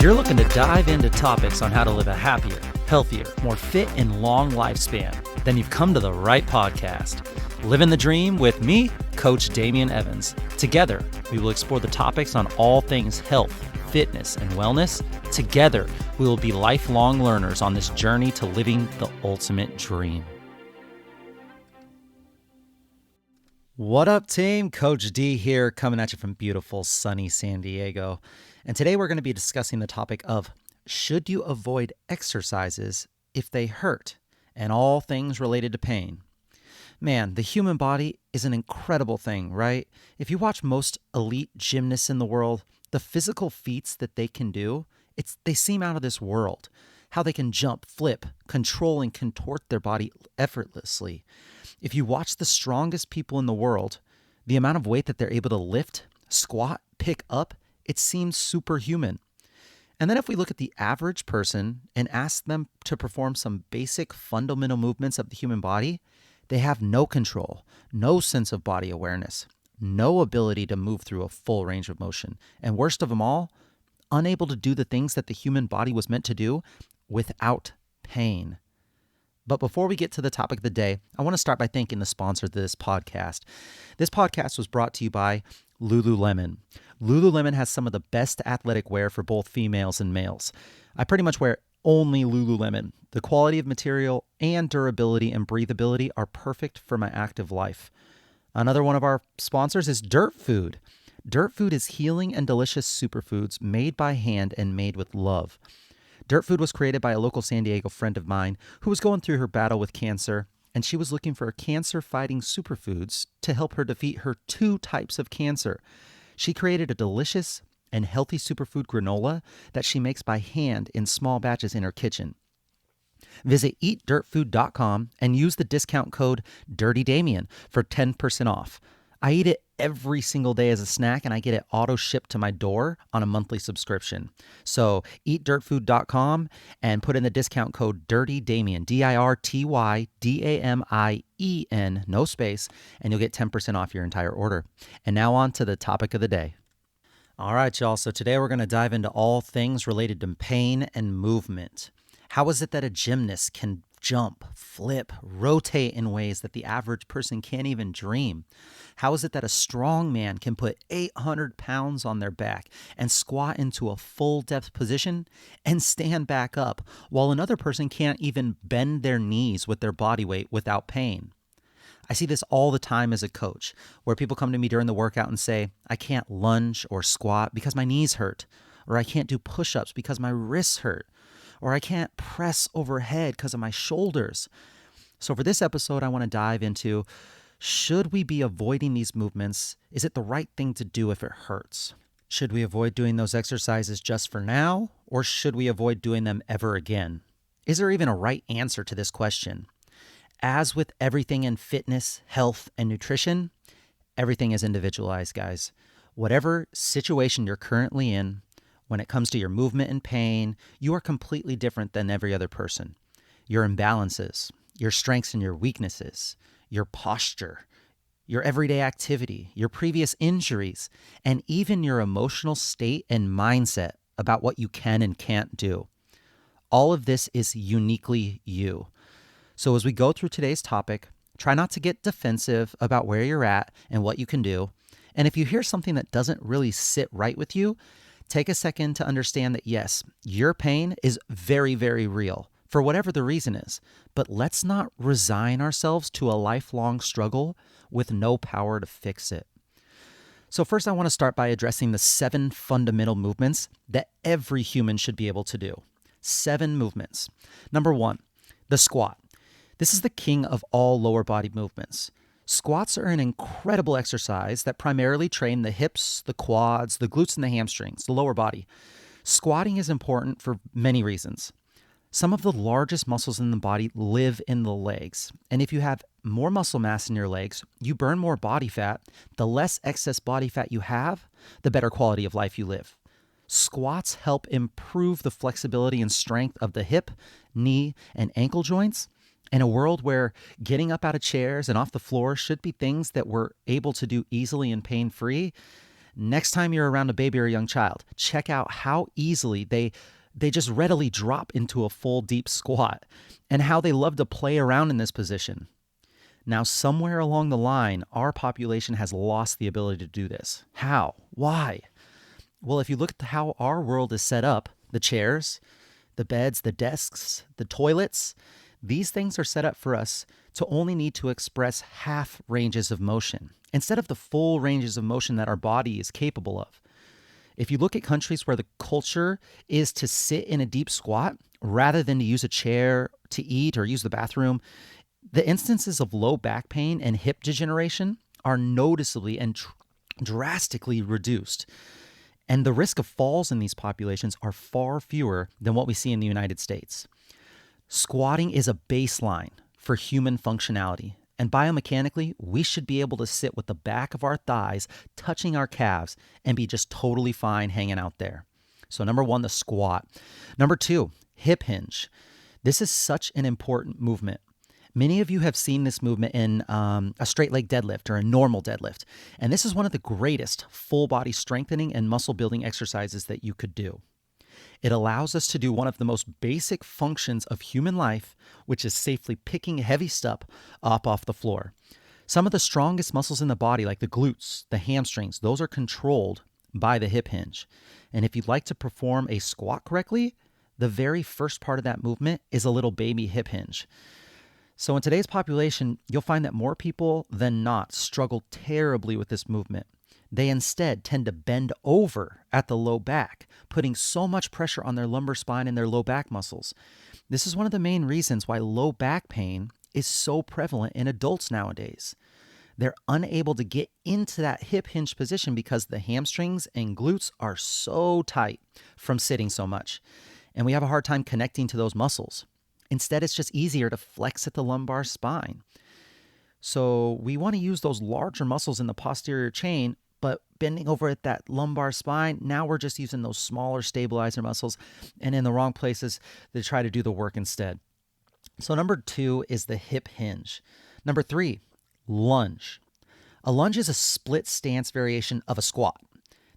you're looking to dive into topics on how to live a happier, healthier, more fit, and long lifespan, then you've come to the right podcast. Livin the Dream with me, Coach Damian Evans. Together, we will explore the topics on all things health, fitness, and wellness. Together, we will be lifelong learners on this journey to living the ultimate dream. What up, team? Coach D here, coming at you from beautiful, sunny San Diego. And today we're going to be discussing the topic of should you avoid exercises if they hurt, and all things related to pain. Man, the human body is an incredible thing, right? If you watch most elite gymnasts in the world, the physical feats that they can do, they seem out of this world. How they can jump, flip, control, and contort their body effortlessly. If you watch the strongest people in the world, the amount of weight that they're able to lift, squat, pick up, it seems superhuman. And then if we look at the average person and ask them to perform some basic fundamental movements of the human body, they have no control, no sense of body awareness, no ability to move through a full range of motion, and worst of them all, unable to do the things that the human body was meant to do without pain. But before we get to the topic of the day, I want to start by thanking the sponsor of this podcast. This podcast was brought to you by Lululemon. Lululemon has some of the best athletic wear for both females and males. I pretty much wear only Lululemon. The quality of material and durability and breathability are perfect for my active life. Another one of our sponsors is Dirt Food. Dirt Food is healing and delicious superfoods made by hand and made with love. Dirt Food was created by a local San Diego friend of mine who was going through her battle with cancer, and she was looking for cancer-fighting superfoods to help her defeat her 2 types of cancer. She created a delicious and healthy superfood granola that she makes by hand in small batches in her kitchen. Visit eatdirtfood.com and use the discount code DirtyDamian for 10% off. I eat it every single day as a snack, and I get it auto shipped to my door on a monthly subscription. So eatdirtfood.com and put in the discount code DirtyDamian, DirtyDamien, no space, and you'll get 10% off your entire order. And now on to the topic of the day. All right, y'all. So today we're going to dive into all things related to pain and movement. How is it that a gymnast can jump, flip, rotate in ways that the average person can't even dream? How is it that a strong man can put 800 pounds on their back and squat into a full depth position and stand back up while another person can't even bend their knees with their body weight without pain? I see this all the time as a coach, where people come to me during the workout and say, I can't lunge or squat because my knees hurt, or I can't do push-ups because my wrists hurt, or I can't press overhead because of my shoulders. So for this episode, I want to dive into, should we be avoiding these movements? Is it the right thing to do if it hurts? Should we avoid doing those exercises just for now, or should we avoid doing them ever again? Is there even a right answer to this question? As with everything in fitness, health, and nutrition, everything is individualized, guys. Whatever situation you're currently in, when it comes to your movement and pain, you are completely different than every other person. Your imbalances, your strengths and your weaknesses, your posture, your everyday activity, your previous injuries, and even your emotional state and mindset about what you can and can't do. All of this is uniquely you. So as we go through today's topic, try not to get defensive about where you're at and what you can do. And if you hear something that doesn't really sit right with you, take a second to understand that yes, your pain is very, very real for whatever the reason is, but let's not resign ourselves to a lifelong struggle with no power to fix it. So first, I want to start by addressing the 7 fundamental movements that every human should be able to do. 7 movements. Number 1, the squat. This is the king of all lower body movements. Squats are an incredible exercise that primarily train the hips, the quads, the glutes, and the hamstrings, the lower body. Squatting is important for many reasons. Some of the largest muscles in the body live in the legs. And if you have more muscle mass in your legs, you burn more body fat. The less excess body fat you have, the better quality of life you live. Squats help improve the flexibility and strength of the hip, knee, and ankle joints. In a world where getting up out of chairs and off the floor should be things that we're able to do easily and pain-free, Next time you're around a baby or a young child, check out how easily they just readily drop into a full deep squat and how they love to play around in this position. Now, somewhere along the line, our population has lost the ability to do this. How? Why? Well, if you look at how our world is set up, the chairs, the beds, the desks, the toilets, these things are set up for us to only need to express half ranges of motion instead of the full ranges of motion that our body is capable of. If you look at countries where the culture is to sit in a deep squat rather than to use a chair to eat or use the bathroom, the instances of low back pain and hip degeneration are noticeably and drastically reduced. And the risk of falls in these populations are far fewer than what we see in the United States. Squatting is a baseline for human functionality. And biomechanically, we should be able to sit with the back of our thighs touching our calves and be just totally fine hanging out there. So number one, the squat. Number two, hip hinge. This is such an important movement. Many of you have seen this movement in a straight leg deadlift or a normal deadlift. And this is one of the greatest full body strengthening and muscle building exercises that you could do. It allows us to do one of the most basic functions of human life, which is safely picking heavy stuff up off the floor. Some of the strongest muscles in the body, like the glutes, the hamstrings, those are controlled by the hip hinge. And if you'd like to perform a squat correctly, the very first part of that movement is a little baby hip hinge. So in today's population, you'll find that more people than not struggle terribly with this movement. They instead tend to bend over at the low back, putting so much pressure on their lumbar spine and their low back muscles. This is one of the main reasons why low back pain is so prevalent in adults nowadays. They're unable to get into that hip hinge position because the hamstrings and glutes are so tight from sitting so much. And we have a hard time connecting to those muscles. Instead, it's just easier to flex at the lumbar spine. So we want to use those larger muscles in the posterior chain, but bending over at that lumbar spine, now we're just using those smaller stabilizer muscles and in the wrong places to try to do the work instead. So number two is the hip hinge. Number three, lunge. A lunge is a split stance variation of a squat.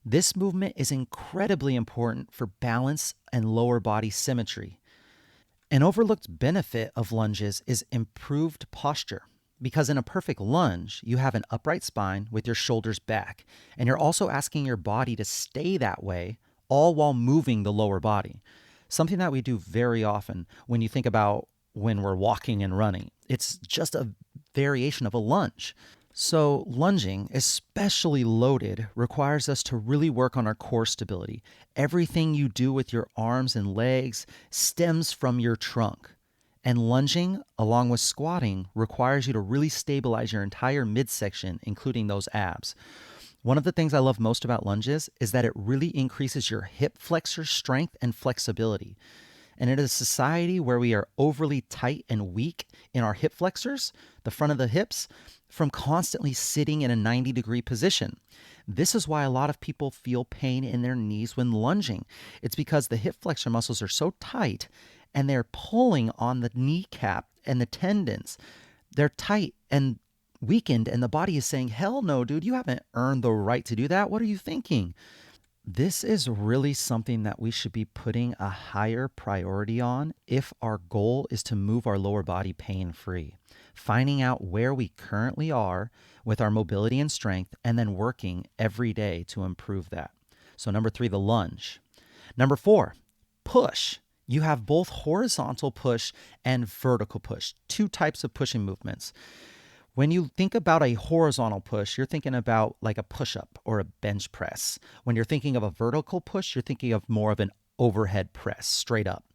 This movement is incredibly important for balance and lower body symmetry. An overlooked benefit of lunges is improved posture. Because in a perfect lunge, you have an upright spine with your shoulders back, and you're also asking your body to stay that way, all while moving the lower body. Something that we do very often when you think about when we're walking and running. It's just a variation of a lunge. So lunging, especially loaded, requires us to really work on our core stability. Everything you do with your arms and legs stems from your trunk. And lunging, along with squatting, requires you to really stabilize your entire midsection, including those abs. One of the things I love most about lunges is that it really increases your hip flexor strength and flexibility. And in a society where we are overly tight and weak in our hip flexors, the front of the hips, from constantly sitting in a 90-degree position. This is why a lot of people feel pain in their knees when lunging. It's because the hip flexor muscles are so tight and they're pulling on the kneecap and the tendons. They're tight and weakened, and the body is saying, hell no, dude, you haven't earned the right to do that. What are you thinking? This is really something that we should be putting a higher priority on if our goal is to move our lower body pain-free. Finding out where we currently are with our mobility and strength, and then working every day to improve that. So number three, the lunge. Number four, push. You have both horizontal push and vertical push, two types of pushing movements. When you think about a horizontal push, you're thinking about like a push-up or a bench press. When you're thinking of a vertical push, you're thinking of more of an overhead press, straight up.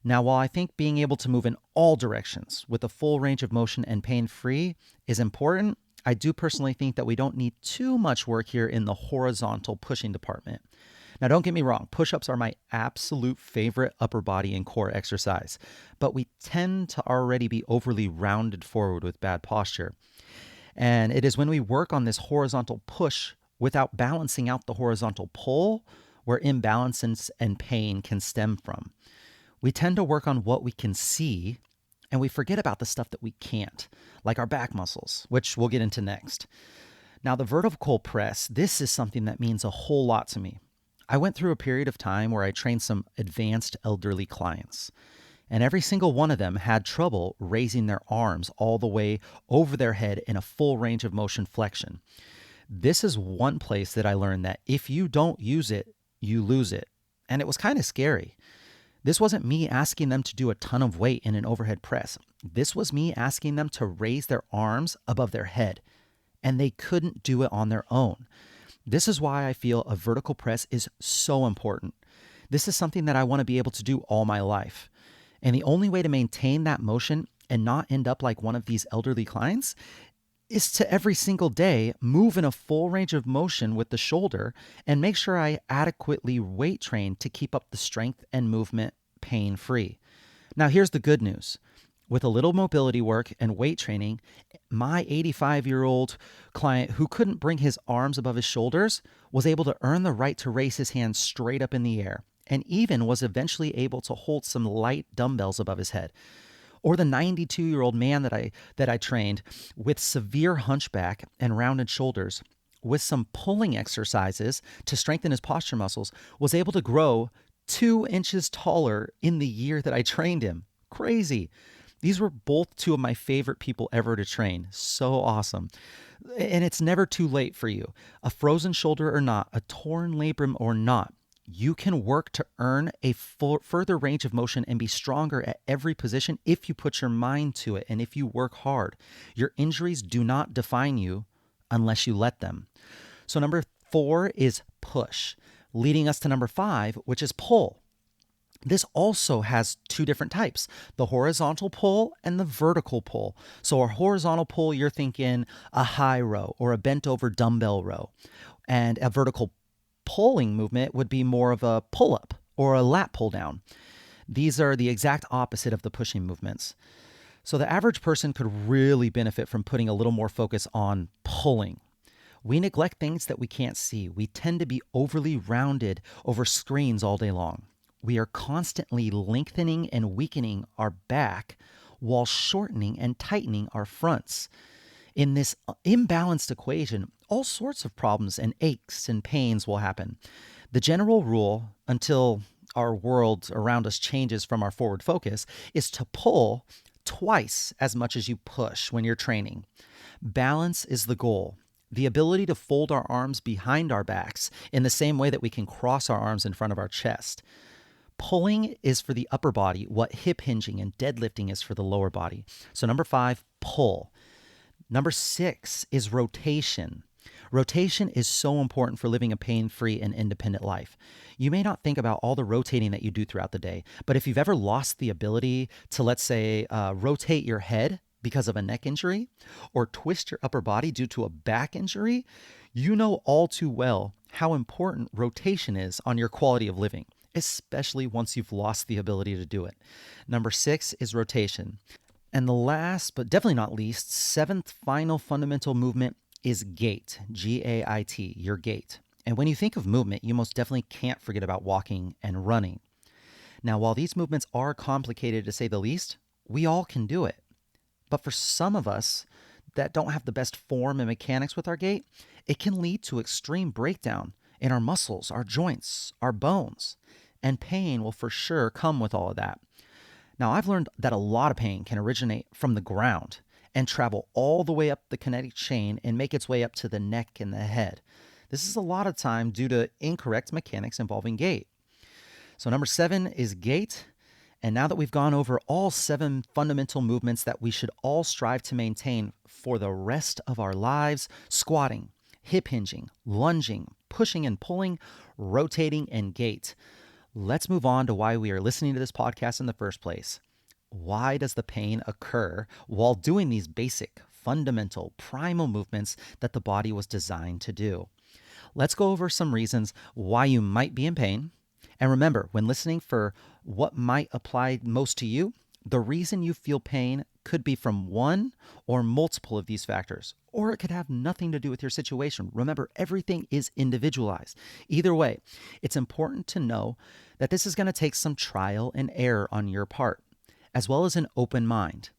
Now, while I think being able to move in all directions with a full range of motion and pain-free is important, I do personally think that we don't need too much work here in the horizontal pushing department. Now, don't get me wrong, push-ups are my absolute favorite upper body and core exercise, but we tend to already be overly rounded forward with bad posture. And it is when we work on this horizontal push without balancing out the horizontal pull where imbalances and pain can stem from. We tend to work on what we can see, and we forget about the stuff that we can't, like our back muscles, which we'll get into next. Now, the vertical press, this is something that means a whole lot to me. I went through a period of time where I trained some advanced elderly clients, and every single one of them had trouble raising their arms all the way over their head in a full range of motion flexion. This is one place that I learned that if you don't use it, you lose it. And it was kind of scary. This wasn't me asking them to do a ton of weight in an overhead press. This was me asking them to raise their arms above their head, and they couldn't do it on their own. This is why I feel a vertical press is so important. This is something that I want to be able to do all my life. And the only way to maintain that motion and not end up like one of these elderly clients is to every single day move in a full range of motion with the shoulder and make sure I adequately weight train to keep up the strength and movement pain-free. Now, here's the good news. With a little mobility work and weight training, my 85-year-old client who couldn't bring his arms above his shoulders was able to earn the right to raise his hands straight up in the air, and even was eventually able to hold some light dumbbells above his head. Or the 92-year-old man that I trained with severe hunchback and rounded shoulders, with some pulling exercises to strengthen his posture muscles, was able to grow 2 inches taller in the year that I trained him. Crazy. These were both two of my favorite people ever to train. So awesome. And it's never too late for you. A frozen shoulder or not, a torn labrum or not, you can work to earn a further range of motion and be stronger at every position if you put your mind to it and if you work hard. Your injuries do not define you unless you let them. So number 4 is push, leading us to number 5, which is pull. This also has 2 different types, the horizontal pull and the vertical pull. So a horizontal pull, you're thinking a high row or a bent over dumbbell row. And a vertical pulling movement would be more of a pull-up or a lat pull-down. These are the exact opposite of the pushing movements. So the average person could really benefit from putting a little more focus on pulling. We neglect things that we can't see. We tend to be overly rounded over screens all day long. We are constantly lengthening and weakening our back while shortening and tightening our fronts. In this imbalanced equation, all sorts of problems and aches and pains will happen. The general rule, until our world around us changes from our forward focus, is to pull twice as much as you push when you're training. Balance is the goal. The ability to fold our arms behind our backs in the same way that we can cross our arms in front of our chest. Pulling is for the upper body what hip hinging and deadlifting is for the lower body. So number 5, pull. Number 6 is rotation. Rotation is so important for living a pain-free and independent life. You may not think about all the rotating that you do throughout the day, but if you've ever lost the ability to, let's say, rotate your head because of a neck injury or twist your upper body due to a back injury, you know all too well how important rotation is on your quality of living, especially once you've lost the ability to do it. Number 6 is rotation. And the last, but definitely not least, 7th final fundamental movement is gait, G-A-I-T, your gait. And when you think of movement, you most definitely can't forget about walking and running. Now, while these movements are complicated to say the least, we all can do it. But for some of us that don't have the best form and mechanics with our gait, it can lead to extreme breakdown in our muscles, our joints, our bones. And pain will for sure come with all of that. Now, I've learned that a lot of pain can originate from the ground and travel all the way up the kinetic chain and make its way up to the neck and the head. This is a lot of time due to incorrect mechanics involving gait. So number 7 is gait. And now that we've gone over all 7 fundamental movements that we should all strive to maintain for the rest of our lives, squatting, hip hinging, lunging, pushing and pulling, rotating, and gait, let's move on to why we are listening to this podcast in the first place. Why does the pain occur while doing these basic, fundamental, primal movements that the body was designed to do? Let's go over some reasons why you might be in pain. And remember, when listening for what might apply most to you, the reason you feel pain could be from one or multiple of these factors, or it could have nothing to do with your situation. Remember, everything is individualized. Either way, it's important to know that this is going to take some trial and error on your part, as well as an open mind,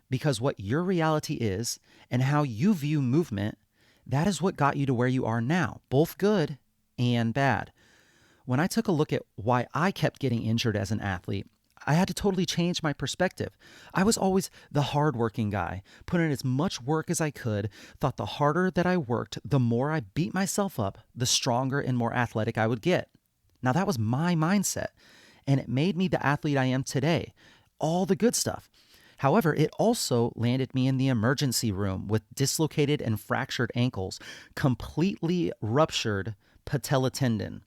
because what your reality is and how you view movement That is what got you to where you are now, both good and bad. When I took a look at why I kept getting injured as an athlete, I had to totally change my perspective. I was always the hardworking guy, put in as much work as I could, thought the harder that I worked, the more I beat myself up, the stronger and more athletic I would get. Now, that was my mindset, and it made me the athlete I am today. All the good stuff. However, it also landed me in the emergency room with dislocated and fractured ankles, completely ruptured patella tendon,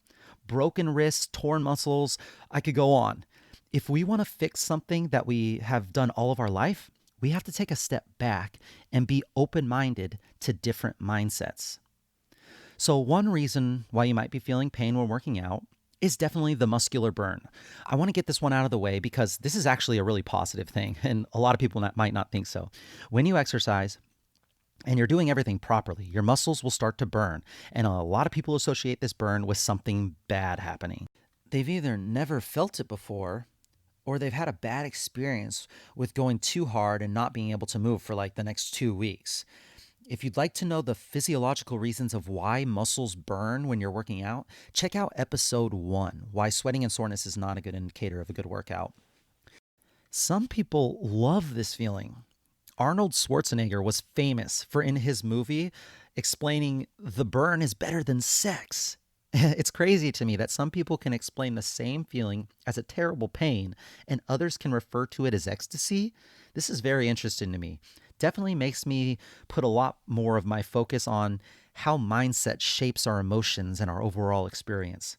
broken wrists, torn muscles. I could go on. If we want to fix something that we have done all of our life, we have to take a step back and be open-minded to different mindsets. So one reason why you might be feeling pain when working out is definitely the muscular burn. I want to get this one out of the way because this is actually a really positive thing, and a lot of people might not think so. When you exercise and you're doing everything properly, your muscles will start to burn, and a lot of people associate this burn with something bad happening. They've either never felt it before, or they've had a bad experience with going too hard and not being able to move for like the next 2 weeks. If you'd like to know the physiological reasons of why muscles burn when you're working out, check out episode 1, Why Sweating and Soreness is Not a Good Indicator of a Good Workout. Some people love this feeling. Arnold Schwarzenegger was famous for, in his movie, explaining the burn is better than sex. It's crazy to me that some people can explain the same feeling as a terrible pain and others can refer to it as ecstasy. This is very interesting to me. Definitely makes me put a lot more of my focus on how mindset shapes our emotions and our overall experience.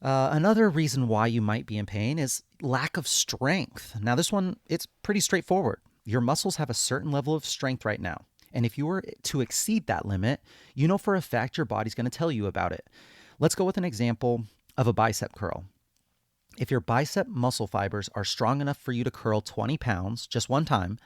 Another reason why you might be in pain is lack of strength. Now, this one, it's pretty straightforward. Your muscles have a certain level of strength right now. And if you were to exceed that limit, you know for a fact your body's going to tell you about it. Let's go with an example of a bicep curl. If your bicep muscle fibers are strong enough for you to curl 20 pounds just one time,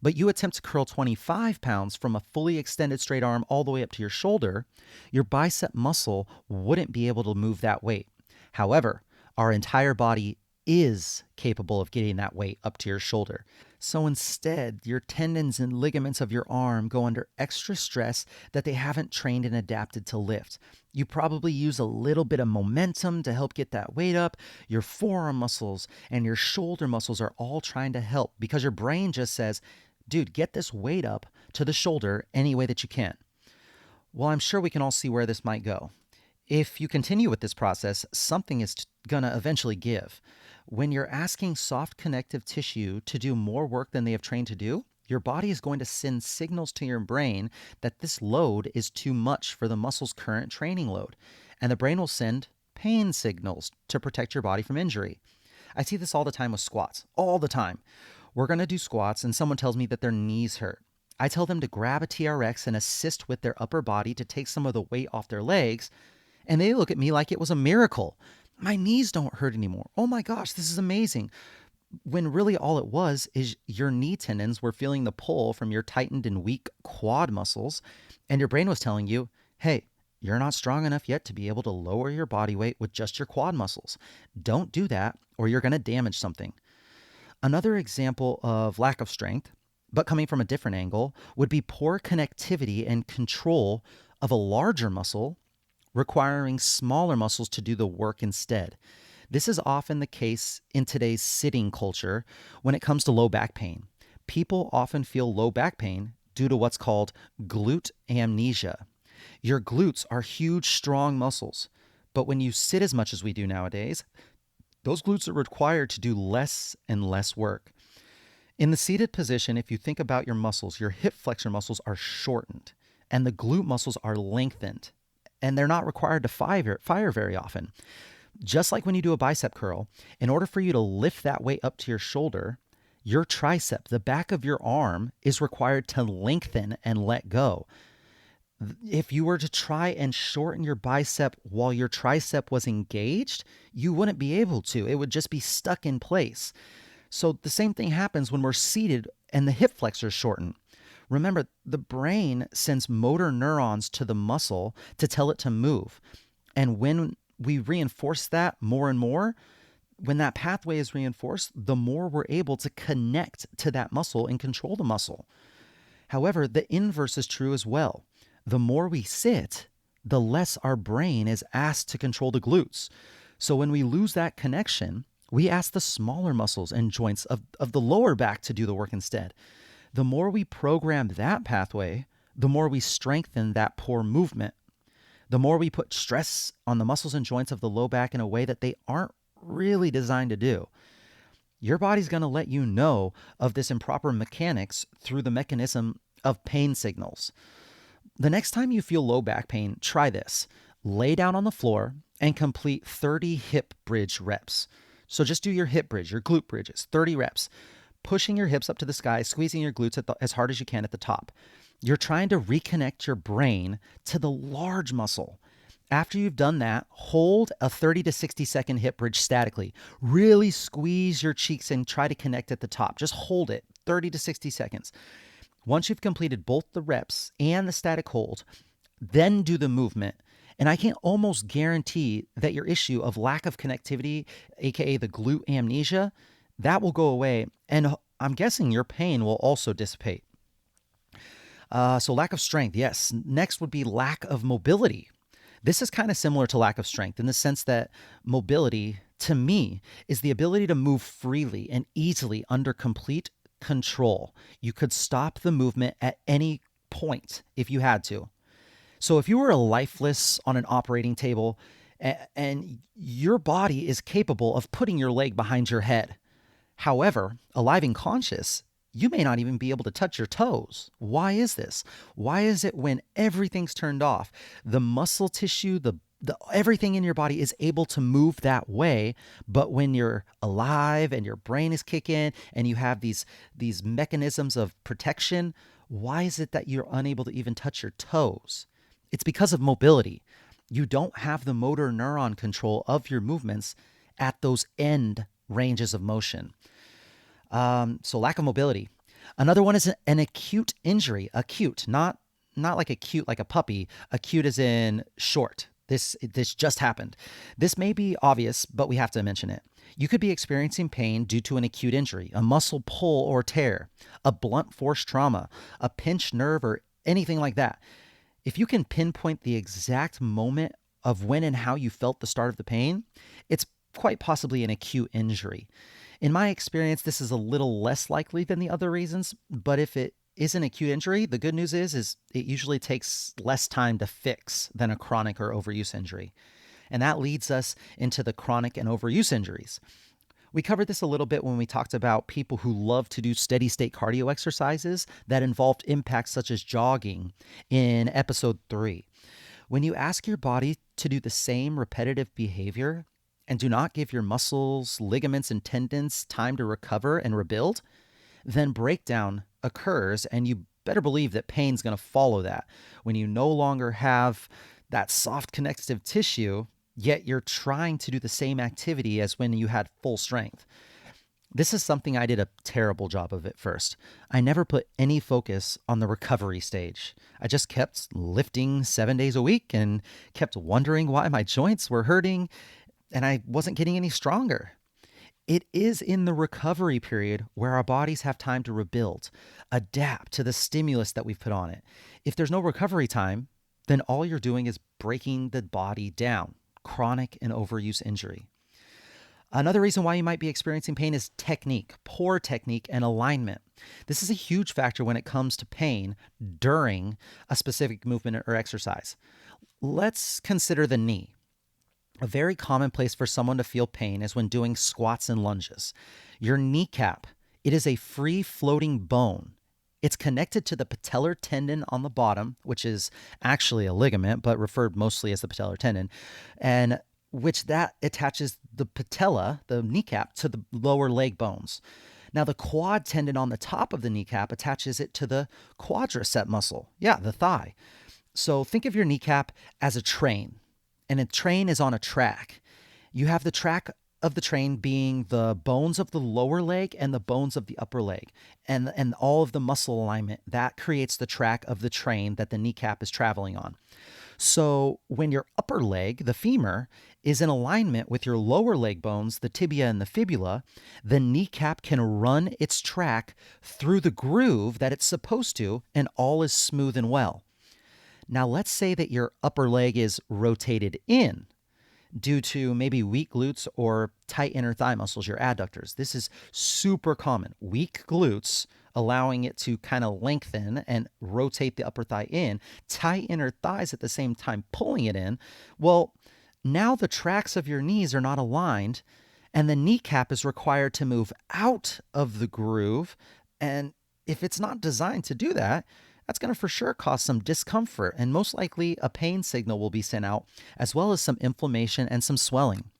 but you attempt to curl 25 pounds from a fully extended straight arm all the way up to your shoulder, your bicep muscle wouldn't be able to move that weight. However, our entire body is capable of getting that weight up to your shoulder. So instead, your tendons and ligaments of your arm go under extra stress that they haven't trained and adapted to lift. You probably use a little bit of momentum to help get that weight up. Your forearm muscles and your shoulder muscles are all trying to help because your brain just says, dude, get this weight up to the shoulder any way that you can. Well, I'm sure we can all see where this might go. If you continue with this process, something is going to eventually give. When you're asking soft connective tissue to do more work than they have trained to do, your body is going to send signals to your brain that this load is too much for the muscle's current training load. And the brain will send pain signals to protect your body from injury. I see this all the time with squats, all the time. We're going to do squats and someone tells me that their knees hurt. I tell them to grab a TRX and assist with their upper body to take some of the weight off their legs. And they look at me like it was a miracle. My knees don't hurt anymore. Oh my gosh, this is amazing. When really all it was is your knee tendons were feeling the pull from your tightened and weak quad muscles, and your brain was telling you, hey, you're not strong enough yet to be able to lower your body weight with just your quad muscles. Don't do that or you're going to damage something. Another example of lack of strength, but coming from a different angle, would be poor connectivity and control of a larger muscle requiring smaller muscles to do the work instead. This is often the case in today's sitting culture when it comes to low back pain. People often feel low back pain due to what's called glute amnesia. Your glutes are huge, strong muscles, but when you sit as much as we do nowadays, those glutes are required to do less and less work. In the seated position, if you think about your muscles, your hip flexor muscles are shortened and the glute muscles are lengthened. And they're not required to fire very often. Just like when you do a bicep curl, in order for you to lift that weight up to your shoulder, your tricep, the back of your arm, is required to lengthen and let go. If you were to try and shorten your bicep while your tricep was engaged, you wouldn't be able to. It would just be stuck in place. So the same thing happens when we're seated and the hip flexors shorten. Remember, the brain sends motor neurons to the muscle to tell it to move. And when we reinforce that more and more, when that pathway is reinforced, the more we're able to connect to that muscle and control the muscle. However, the inverse is true as well. The more we sit, the less our brain is asked to control the glutes. So when we lose that connection, we ask the smaller muscles and joints of the lower back to do the work instead. The more we program that pathway, the more we strengthen that poor movement. The more we put stress on the muscles and joints of the low back in a way that they aren't really designed to do. Your body's going to let you know of this improper mechanics through the mechanism of pain signals. The next time you feel low back pain, try this. Lay down on the floor and complete 30 hip bridge reps. So just do your hip bridge, your glute bridges, 30 reps, pushing your hips up to the sky, squeezing your glutes as hard as you can at the top. You're trying to reconnect your brain to the large muscle. After you've done that, hold a 30 to 60 second hip bridge statically. Really squeeze your cheeks and try to connect at the top. Just hold it 30 to 60 seconds. Once you've completed both the reps and the static hold, then do the movement. And I can almost guarantee that your issue of lack of connectivity, aka the glute amnesia, that will go away. And I'm guessing your pain will also dissipate. So lack of strength, yes. Next would be lack of mobility. This is kind of similar to lack of strength in the sense that mobility, to me, is the ability to move freely and easily under complete control. You could stop the movement at any point if you had to. So if you were lifeless on an operating table and your body is capable of putting your leg behind your head, however, alive and conscious, you may not even be able to touch your toes. Why is this? Why is it when everything's turned off, the muscle tissue, the everything in your body is able to move that way, but when you're alive and your brain is kicking and you have these mechanisms of protection, why is it that you're unable to even touch your toes? It's because of mobility. You don't have the motor neuron control of your movements at those end ranges of motion. So lack of mobility. Another one is an acute injury. Acute, not like acute like a puppy. Acute as in short. This just happened. This may be obvious, but we have to mention it. You could be experiencing pain due to an acute injury, a muscle pull or tear, a blunt force trauma, a pinched nerve, or anything like that. If you can pinpoint the exact moment of when and how you felt the start of the pain, it's quite possibly an acute injury. In my experience, this is a little less likely than the other reasons, but if it is an acute injury, the good news is it usually takes less time to fix than a chronic or overuse injury. And that leads us into the chronic and overuse injuries. We covered this a little bit when we talked about people who love to do steady state cardio exercises that involved impacts such as jogging in episode 3. When you ask your body to do the same repetitive behavior and do not give your muscles, ligaments, and tendons time to recover and rebuild, then breakdown occurs, and you better believe that pain's going to follow that. When you no longer have that soft connective tissue, yet you're trying to do the same activity as when you had full strength. This is something I did a terrible job of at first. I never put any focus on the recovery stage. I just kept lifting 7 days a week and kept wondering why my joints were hurting and I wasn't getting any stronger. It is in the recovery period where our bodies have time to rebuild, adapt to the stimulus that we've put on it. If there's no recovery time, then all you're doing is breaking the body down. Chronic and overuse injury. Another reason why you might be experiencing pain is technique, poor technique and alignment. This is a huge factor when it comes to pain during a specific movement or exercise. Let's consider the knee. A very common place for someone to feel pain is when doing squats and lunges. Your kneecap, it is a free floating bone. It's connected to the patellar tendon on the bottom, which is actually a ligament, but referred mostly as the patellar tendon, and which that attaches the patella, the kneecap, to the lower leg bones. Now, the quad tendon on the top of the kneecap attaches it to the quadricep muscle. Yeah, the thigh. So think of your kneecap as a train, and a train is on a track. You have the track of the train being the bones of the lower leg and the bones of the upper leg, and all of the muscle alignment that creates the track of the train that the kneecap is traveling on. So when your upper leg, the femur, is in alignment with your lower leg bones, the tibia and the fibula, the kneecap can run its track through the groove that it's supposed to, and all is smooth and well. Now, let's say that your upper leg is rotated in due to maybe weak glutes or tight inner thigh muscles, your adductors. This is super common. Weak glutes allowing it to kind of lengthen and rotate the upper thigh in, tight inner thighs at the same time pulling it in. Well, now the tracks of your knees are not aligned, and the kneecap is required to move out of the groove. And if it's not designed to do that, that's going to for sure cause some discomfort, and most likely a pain signal will be sent out, as well as some inflammation and some swelling.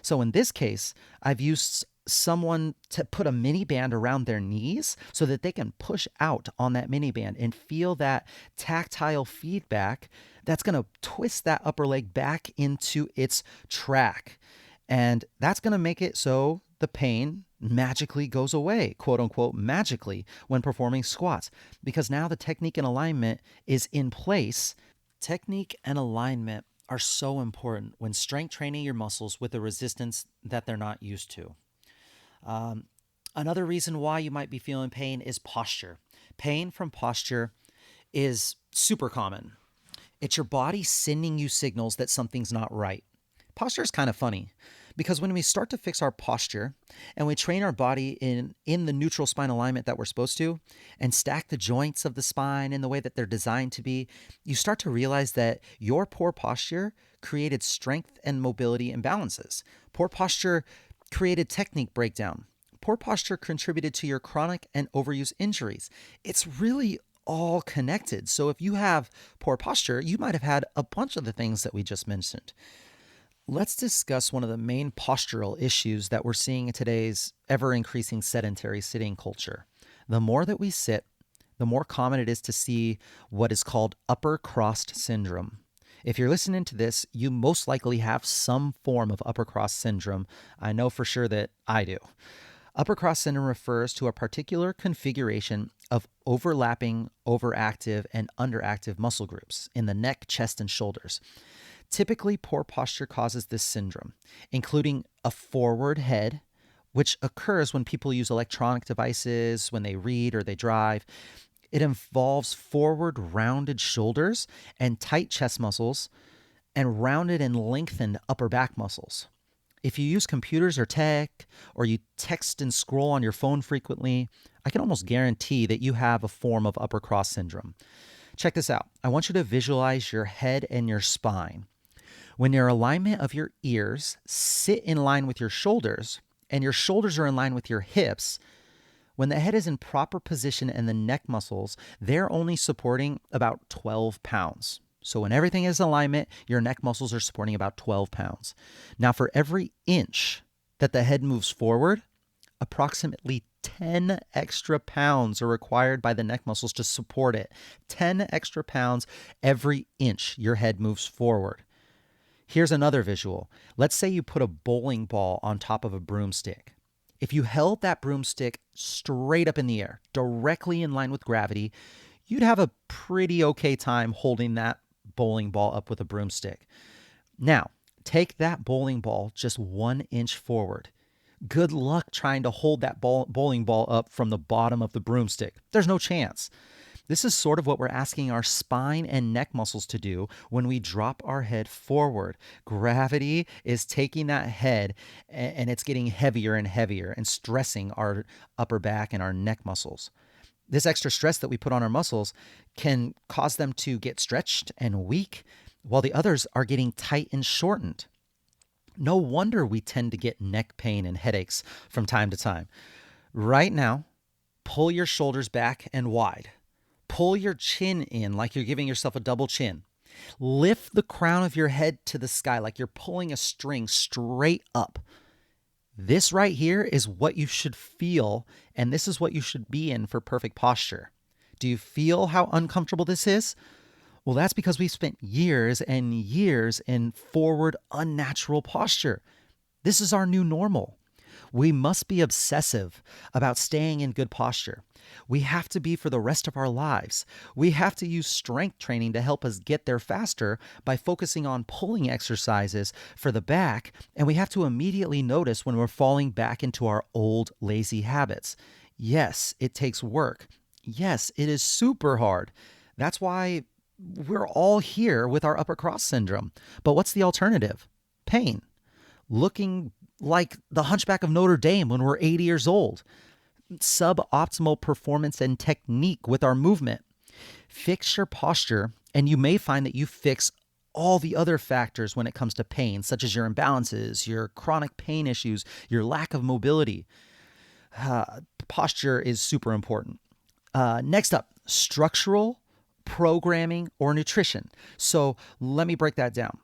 So in this case, I've used someone to put a mini band around their knees so that they can push out on that mini band and feel that tactile feedback that's going to twist that upper leg back into its track. And that's going to make it so the pain magically goes away, quote unquote, magically, when performing squats, because now the technique and alignment is in place. Technique and alignment are so important when strength training your muscles with a resistance that they're not used to. Another reason why you might be feeling pain is posture. Pain from posture is super common. It's your body sending you signals that something's not right. Posture is kind of funny because when we start to fix our posture and we train our body in the neutral spine alignment that we're supposed to, and stack the joints of the spine in the way that they're designed to be, you start to realize that your poor posture created strength and mobility imbalances. Poor posture created technique breakdown. Poor posture contributed to your chronic and overuse injuries. It's really all connected. So if you have poor posture, you might have had a bunch of the things that we just mentioned. Let's discuss one of the main postural issues that we're seeing in today's ever-increasing sedentary sitting culture. The more that we sit, the more common it is to see what is called upper crossed syndrome. If you're listening to this, you most likely have some form of upper cross syndrome. I know for sure that I do. Upper cross syndrome refers to a particular configuration of overlapping, overactive, and underactive muscle groups in the neck, chest, and shoulders. Typically, poor posture causes this syndrome, including a forward head, which occurs when people use electronic devices, when they read or they drive. It involves forward rounded shoulders and tight chest muscles and rounded and lengthened upper back muscles. If you use computers or tech, or you text and scroll on your phone frequently, I can almost guarantee that you have a form of upper cross syndrome. Check this out. I want you to visualize your head and your spine. When your alignment of your ears sit in line with your shoulders, and your shoulders are in line with your hips, when the head is in proper position and the neck muscles, they're only supporting about 12 pounds. So when everything is in alignment, your neck muscles are supporting about 12 pounds. Now, for every inch that the head moves forward, approximately 10 extra pounds are required by the neck muscles to support it. 10 extra pounds every inch your head moves forward. Here's another visual. Let's say you put a bowling ball on top of a broomstick. If you held that broomstick straight up in the air, directly in line with gravity, you'd have a pretty okay time holding that bowling ball up with a broomstick. Now, take that bowling ball just 1 inch forward. Good luck trying to hold that bowling ball up from the bottom of the broomstick. There's no chance. This is sort of what we're asking our spine and neck muscles to do when we drop our head forward. Gravity is taking that head and it's getting heavier and heavier and stressing our upper back and our neck muscles. This extra stress that we put on our muscles can cause them to get stretched and weak, while the others are getting tight and shortened. No wonder we tend to get neck pain and headaches from time to time. Right now, pull your shoulders back and wide. Pull your chin in like you're giving yourself a double chin. Lift the crown of your head to the sky like you're pulling a string straight up. This right here is what you should feel, and this is what you should be in for perfect posture. Do you feel how uncomfortable this is? Well, that's because we spent years and years in forward, unnatural posture. This is our new normal. We must be obsessive about staying in good posture. We have to be for the rest of our lives. We have to use strength training to help us get there faster by focusing on pulling exercises for the back, and we have to immediately notice when we're falling back into our old lazy habits. Yes, it takes work. Yes, it is super hard. That's why we're all here with our upper cross syndrome. But what's the alternative? Pain. Looking like the Hunchback of Notre Dame when we're 80 years old. Suboptimal performance and technique with our movement. Fix your posture, and you may find that you fix all the other factors when it comes to pain, such as your imbalances, your chronic pain issues, your lack of mobility. Posture is super important. Next up, structural, programming, or nutrition. So let me break that down.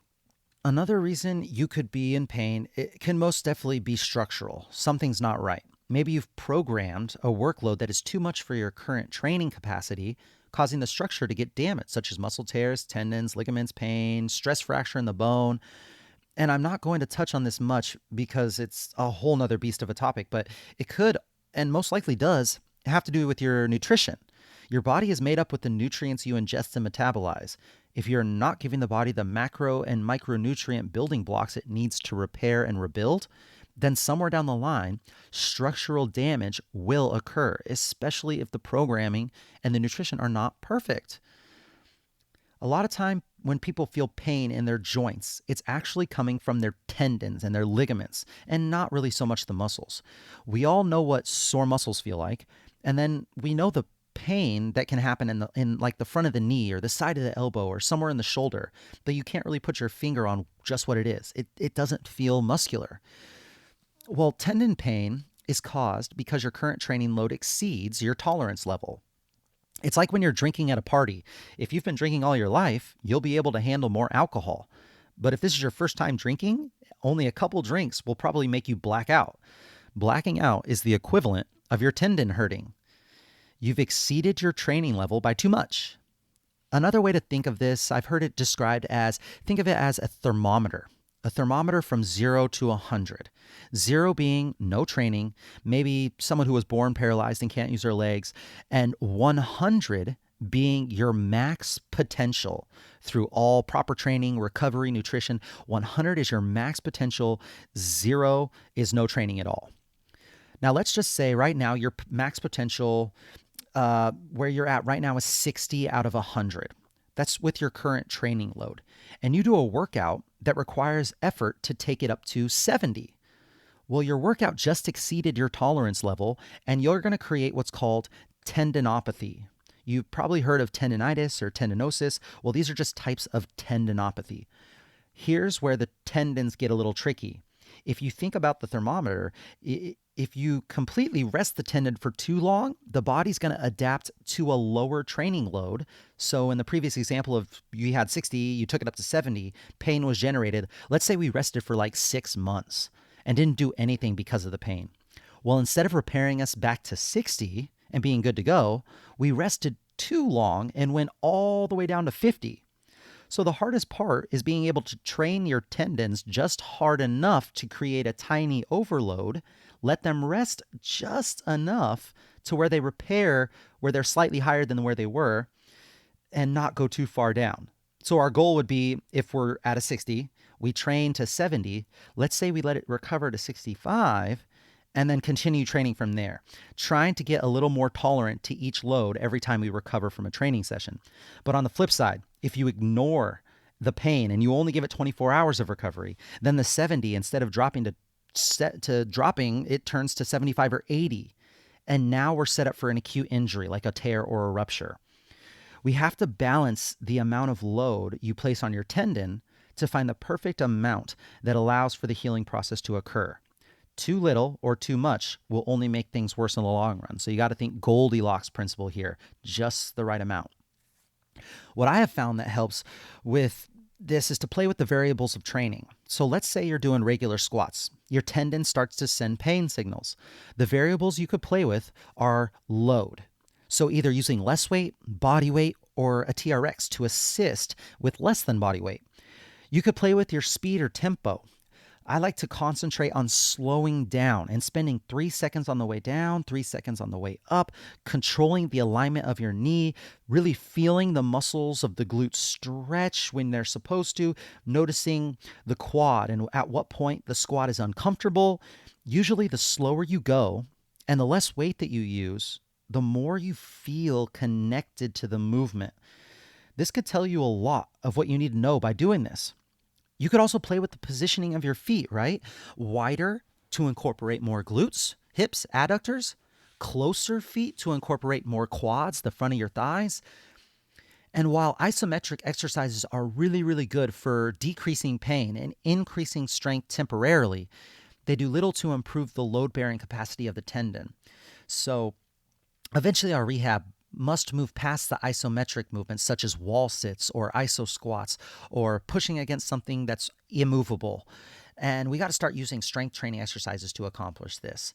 Another reason you could be in pain, it can most definitely be structural. Something's not right. Maybe you've programmed a workload that is too much for your current training capacity, causing the structure to get damaged, such as muscle tears, tendons, ligaments, pain, stress fracture in the bone. And I'm not going to touch on this much because it's a whole nother beast of a topic, but it could, and most likely does, have to do with your nutrition. Your body is made up with the nutrients you ingest and metabolize. If you're not giving the body the macro and micronutrient building blocks it needs to repair and rebuild, then somewhere down the line, structural damage will occur, especially if the programming and the nutrition are not perfect. A lot of time when people feel pain in their joints, it's actually coming from their tendons and their ligaments and not really so much the muscles. We all know what sore muscles feel like, and then we know the pain that can happen in like the front of the knee or the side of the elbow or somewhere in the shoulder, but you can't really put your finger on just what it is. It doesn't feel muscular. Well, tendon pain is caused because your current training load exceeds your tolerance level. It's like when you're drinking at a party. If you've been drinking all your life, you'll be able to handle more alcohol. But if this is your first time drinking, only a couple drinks will probably make you black out. Blacking out is the equivalent of your tendon hurting. You've exceeded your training level by too much. Another way to think of this, I've heard it described as, think of it as a thermometer from 0 to 100. 0 being no training, maybe someone who was born paralyzed and can't use their legs, and 100 being your max potential through all proper training, recovery, nutrition. 100 is your max potential, 0 is no training at all. Now, let's just say right now your max potential where you're at right now is 60 out of 100. That's with your current training load. And you do a workout that requires effort to take it up to 70. Well, your workout just exceeded your tolerance level, and you're going to create what's called tendinopathy. You've probably heard of tendinitis or tendinosis. Well, these are just types of tendinopathy. Here's where the tendons get a little tricky. If you think about the thermometer, if you completely rest the tendon for too long, the body's going to adapt to a lower training load. So in the previous example of you had 60, you took it up to 70, pain was generated. Let's say we rested for like 6 months and didn't do anything because of the pain. Well, instead of repairing us back to 60 and being good to go, we rested too long and went all the way down to 50. So the hardest part is being able to train your tendons just hard enough to create a tiny overload, let them rest just enough to where they repair where they're slightly higher than where they were and not go too far down. So our goal would be, if we're at a 60, we train to 70, let's say we let it recover to 65 and then continue training from there, trying to get a little more tolerant to each load every time we recover from a training session. But on the flip side, if you ignore the pain and you only give it 24 hours of recovery, then the 70, instead of dropping, it turns to 75 or 80. And now we're set up for an acute injury like a tear or a rupture. We have to balance the amount of load you place on your tendon to find the perfect amount that allows for the healing process to occur. Too little or too much will only make things worse in the long run. So you got to think Goldilocks principle here, just the right amount. What I have found that helps with this is to play with the variables of training. So let's say you're doing regular squats. Your tendon starts to send pain signals. The variables you could play with are load. So either using less weight, body weight, or a TRX to assist with less than body weight. You could play with your speed or tempo. I like to concentrate on slowing down and spending 3 seconds on the way down, 3 seconds on the way up, controlling the alignment of your knee, really feeling the muscles of the glutes stretch when they're supposed to, noticing the quad and at what point the squat is uncomfortable. Usually, the slower you go and the less weight that you use, the more you feel connected to the movement. This could tell you a lot of what you need to know by doing this. You could also play with the positioning of your feet, right? Wider to incorporate more glutes, hips, adductors, closer feet to incorporate more quads, the front of your thighs. And while isometric exercises are really, really good for decreasing pain and increasing strength temporarily, they do little to improve the load-bearing capacity of the tendon. So eventually our rehab must move past the isometric movements such as wall sits or iso squats or pushing against something that's immovable. And we got to start using strength training exercises to accomplish this.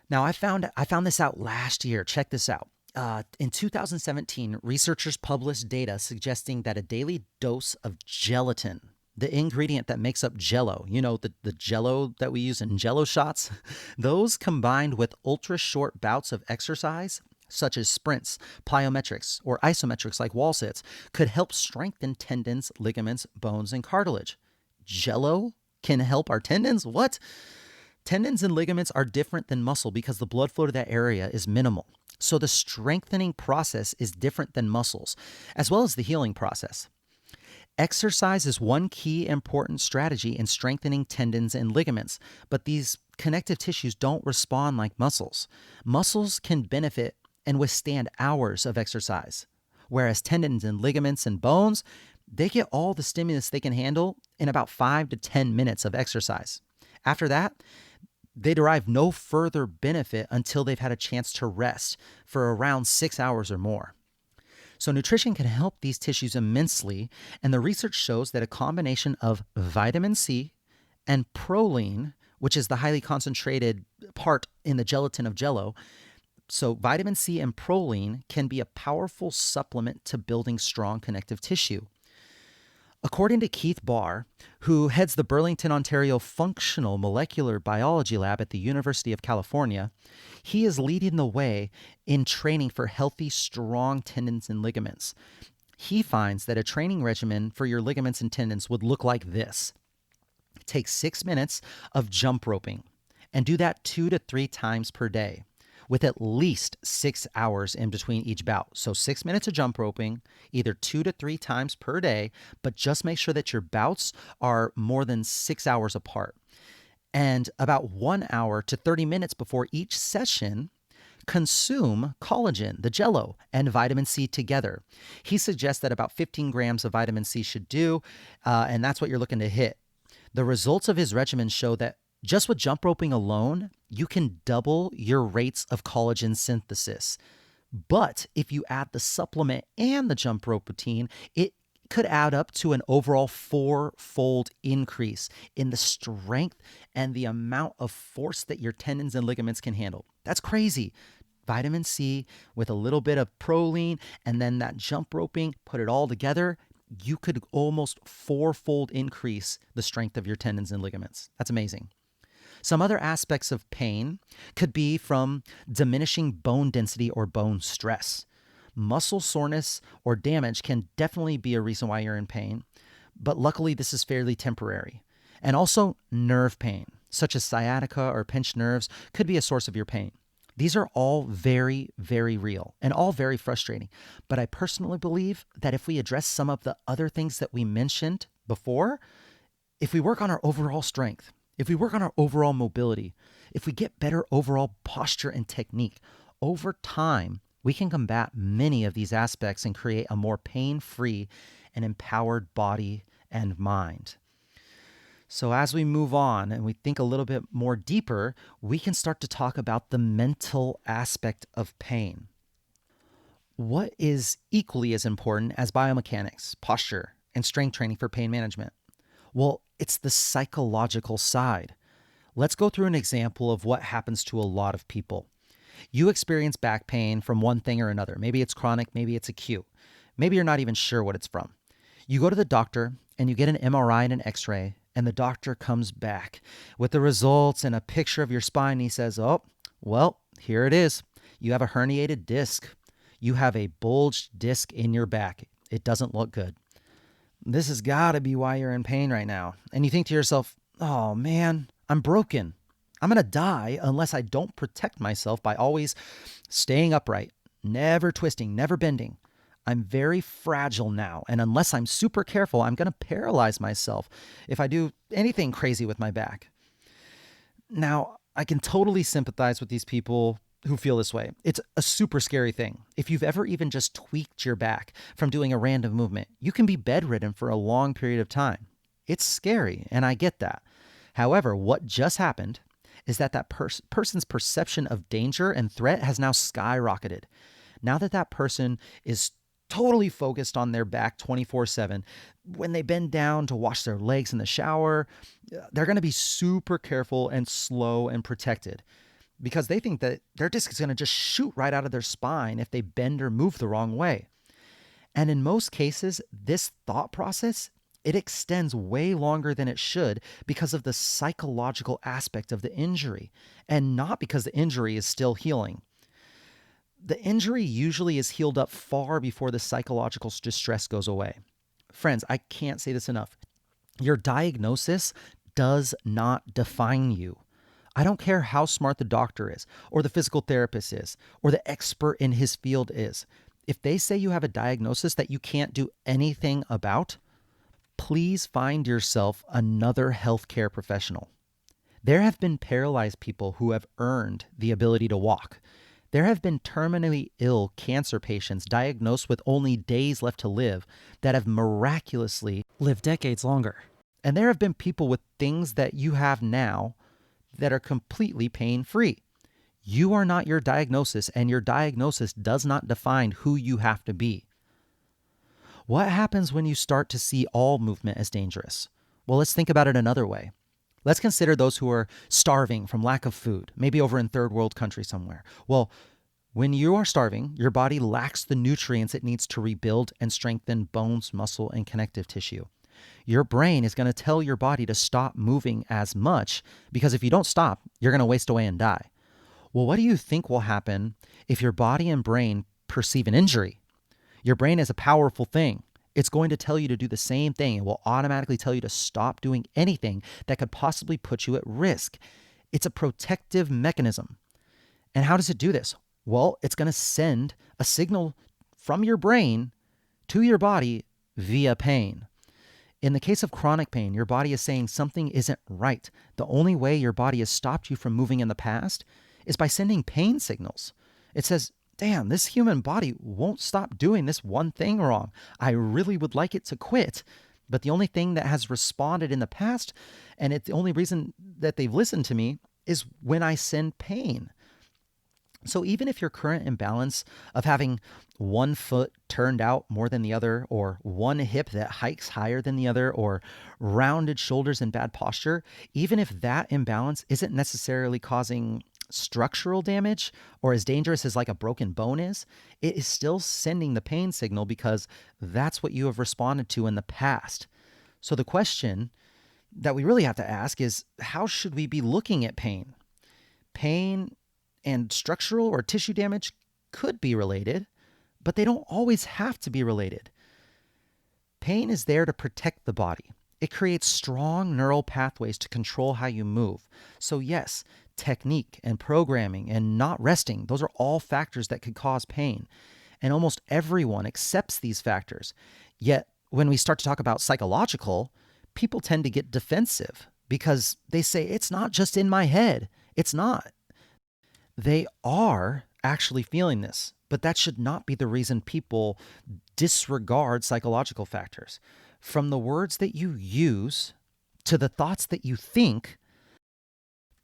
Now, I found this out last year. Check this out. In 2017, researchers published data suggesting that a daily dose of gelatin, the ingredient that makes up Jell-O, the Jell-O that we use in Jell-O shots, those combined with ultra short bouts of exercise, such as sprints, plyometrics, or isometrics like wall sits, could help strengthen tendons, ligaments, bones, and cartilage. Jell-O can help our tendons? What? Tendons and ligaments are different than muscle because the blood flow to that area is minimal. So the strengthening process is different than muscles, as well as the healing process. Exercise is one key important strategy in strengthening tendons and ligaments, but these connective tissues don't respond like muscles. Muscles can benefit and withstand hours of exercise, whereas tendons and ligaments and bones, they get all the stimulus they can handle in about 5 to 10 minutes of exercise. After that, they derive no further benefit until they've had a chance to rest for around 6 hours or more. So nutrition can help these tissues immensely, and the research shows that a combination of vitamin C and proline, which is the highly concentrated part in the gelatin of Jell-O, so vitamin C and proline can be a powerful supplement to building strong connective tissue. According to Keith Barr, who heads the Burlington, Ontario Functional Molecular Biology Lab at the University of California, he is leading the way in training for healthy, strong tendons and ligaments. He finds that a training regimen for your ligaments and tendons would look like this. Take 6 minutes of jump roping and do that 2 to 3 times per day, with at least 6 hours in between each bout. So 6 minutes of jump roping, either 2 to 3 times per day, but just make sure that your bouts are more than 6 hours apart. And about 1 hour to 30 minutes before each session, consume collagen, the Jell-O, and vitamin C together. He suggests that about 15 grams of vitamin C should do, and that's what you're looking to hit. The results of his regimen show that just with jump roping alone, you can double your rates of collagen synthesis. But if you add the supplement and the jump rope routine, it could add up to an overall 4-fold increase in the strength and the amount of force that your tendons and ligaments can handle. That's crazy. Vitamin C with a little bit of proline and then that jump roping, put it all together, you could almost 4-fold increase the strength of your tendons and ligaments. That's amazing. Some other aspects of pain could be from diminishing bone density or bone stress. Muscle soreness or damage can definitely be a reason why you're in pain, but luckily this is fairly temporary. And also nerve pain, such as sciatica or pinched nerves, could be a source of your pain. These are all very, very real and all very frustrating. But I personally believe that if we address some of the other things that we mentioned before, if we work on our overall strength, if we work on our overall mobility, if we get better overall posture and technique, over time, we can combat many of these aspects and create a more pain-free and empowered body and mind. So as we move on and we think a little bit more deeper, we can start to talk about the mental aspect of pain. What is equally as important as biomechanics, posture, and strength training for pain management? Well, it's the psychological side. Let's go through an example of what happens to a lot of people. You experience back pain from one thing or another. Maybe it's chronic, maybe it's acute. Maybe you're not even sure what it's from. You go to the doctor and you get an MRI and an X-ray, And the doctor comes back with the results and a picture of your spine. He says, oh, well, here it is. You have a herniated disc. You have a bulged disc in your back. It doesn't look good. This has got to be why you're in pain right now. And you think to yourself, oh man, I'm broken. I'm going to die unless I don't protect myself by always staying upright, never twisting, never bending. I'm very fragile now, and unless I'm super careful, I'm going to paralyze myself if I do anything crazy with my back. Now, I can totally sympathize with these people who feel this way. It's a super scary thing. If you've ever even just tweaked your back from doing a random movement, you can be bedridden for a long period of time. It's scary, and I get that. However, what just happened is that person's perception of danger and threat has now skyrocketed. Now that person is totally focused on their back 24/7, when they bend down to wash their legs in the shower, they're going to be super careful and slow and protected because they think that their disc is going to just shoot right out of their spine if they bend or move the wrong way. And in most cases, this thought process, it extends way longer than it should because of the psychological aspect of the injury and not because the injury is still healing. The injury usually is healed up far before the psychological distress goes away. Friends, I can't say this enough. Your diagnosis does not define you. I don't care how smart the doctor is, or the physical therapist is, or the expert in his field is. If they say you have a diagnosis that you can't do anything about, please find yourself another healthcare professional. There have been paralyzed people who have earned the ability to walk. There have been terminally ill cancer patients diagnosed with only days left to live that have miraculously lived decades longer. And there have been people with things that you have now that are completely pain-free. You are not your diagnosis, and your diagnosis does not define who you have to be. What happens when you start to see all movement as dangerous? Well, let's think about it another way. Let's consider those who are starving from lack of food, maybe over in third world country somewhere. Well, when you are starving, your body lacks the nutrients it needs to rebuild and strengthen bones, muscle, and connective tissue. Your brain is going to tell your body to stop moving as much because if you don't stop, you're going to waste away and die. Well, what do you think will happen if your body and brain perceive an injury? Your brain is a powerful thing. It's going to tell you to do the same thing. It will automatically tell you to stop doing anything that could possibly put you at risk. It's a protective mechanism. And how does it do this? Well, it's going to send a signal from your brain to your body via pain. In the case of chronic pain, your body is saying something isn't right. The only way your body has stopped you from moving in the past is by sending pain signals. It says, damn, this human body won't stop doing this one thing wrong. I really would like it to quit. But the only thing that has responded in the past, and it's the only reason that they've listened to me, is when I send pain. So even if your current imbalance of having one foot turned out more than the other, or one hip that hikes higher than the other, or rounded shoulders and bad posture, even if that imbalance isn't necessarily causing structural damage or as dangerous as like a broken bone is, it is still sending the pain signal because that's what you have responded to in the past. So the question that we really have to ask is, how should we be looking at pain? Pain and structural or tissue damage could be related, but they don't always have to be related. Pain is there to protect the body. It creates strong neural pathways to control how you move. So yes, technique and programming and not resting, those are all factors that could cause pain. And almost everyone accepts these factors. Yet when we start to talk about psychological, people tend to get defensive because they say, it's not just in my head. It's not. They are actually feeling this, but that should not be the reason people disregard psychological factors. From the words that you use, to the thoughts that you think,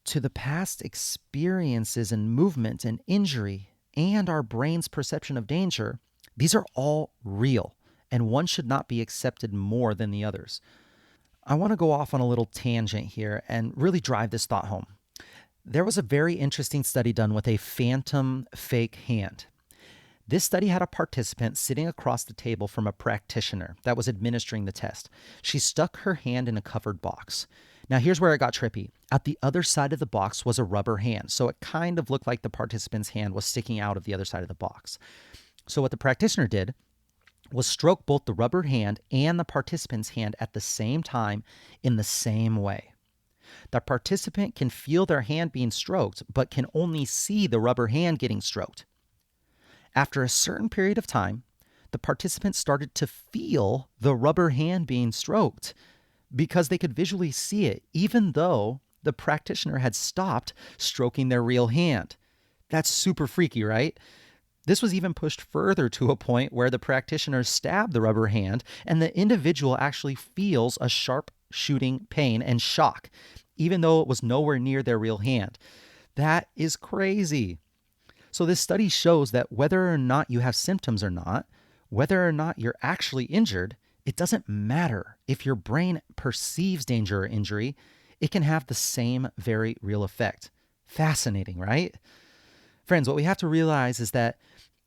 to the past experiences and movement and injury, and our brain's perception of danger, these are all real, and one should not be accepted more than the others. I want to go off on a little tangent here and really drive this thought home. There was a very interesting study done with a phantom fake hand. This study had a participant sitting across the table from a practitioner that was administering the test. She stuck her hand in a covered box. Now, here's where it got trippy. At the other side of the box was a rubber hand, so it kind of looked like the participant's hand was sticking out of the other side of the box. So, what the practitioner did was stroke both the rubber hand and the participant's hand at the same time in the same way. The participant can feel their hand being stroked, but can only see the rubber hand getting stroked. After a certain period of time, the participants started to feel the rubber hand being stroked because they could visually see it, even though the practitioner had stopped stroking their real hand. That's super freaky, right? This was even pushed further to a point where the practitioner stabbed the rubber hand and the individual actually feels a sharp shooting pain and shock, even though it was nowhere near their real hand. That is crazy. So this study shows that whether or not you have symptoms or not, whether or not you're actually injured, it doesn't matter. If your brain perceives danger or injury, it can have the same very real effect. Fascinating, right? Friends, what we have to realize is that